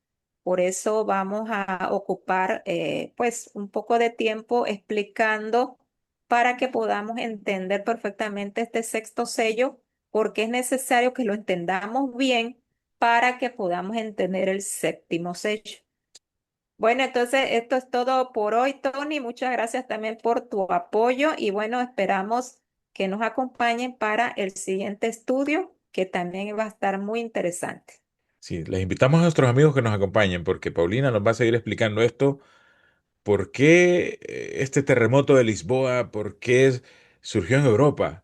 Por eso vamos a ocupar pues un poco de tiempo explicando para que podamos entender perfectamente este sexto sello, porque es necesario que lo entendamos bien para que podamos entender el séptimo sello. Bueno, entonces esto es todo por hoy, Tony. Muchas gracias también por tu apoyo y bueno, esperamos que nos acompañen para el siguiente estudio, que también va a estar muy interesante. Sí, les invitamos a nuestros amigos que nos acompañen porque Paulina nos va a seguir explicando esto. ¿Por qué este terremoto de Lisboa? ¿Por qué surgió en Europa?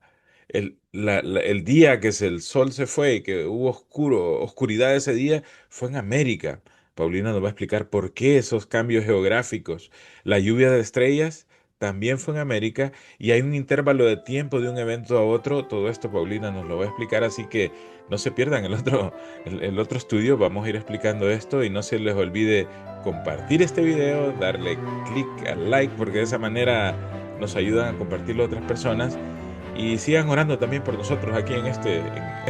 El día que el sol se fue y que hubo oscuridad ese día fue en América. Paulina nos va a explicar por qué esos cambios geográficos. La lluvia de estrellas también fue en América y hay un intervalo de tiempo de un evento a otro. Todo esto Paulina nos lo va a explicar, así que no se pierdan el otro estudio. Vamos a ir explicando esto y no se les olvide compartir este video, darle clic al like, porque de esa manera nos ayudan a compartirlo a otras personas y sigan orando también por nosotros aquí en este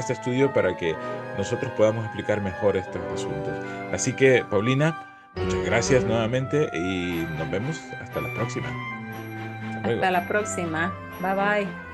estudio para que nosotros podamos explicar mejor estos asuntos. Así que, Paulina, muchas gracias nuevamente y nos vemos hasta la próxima. Hasta luego. Hasta la próxima. Bye bye.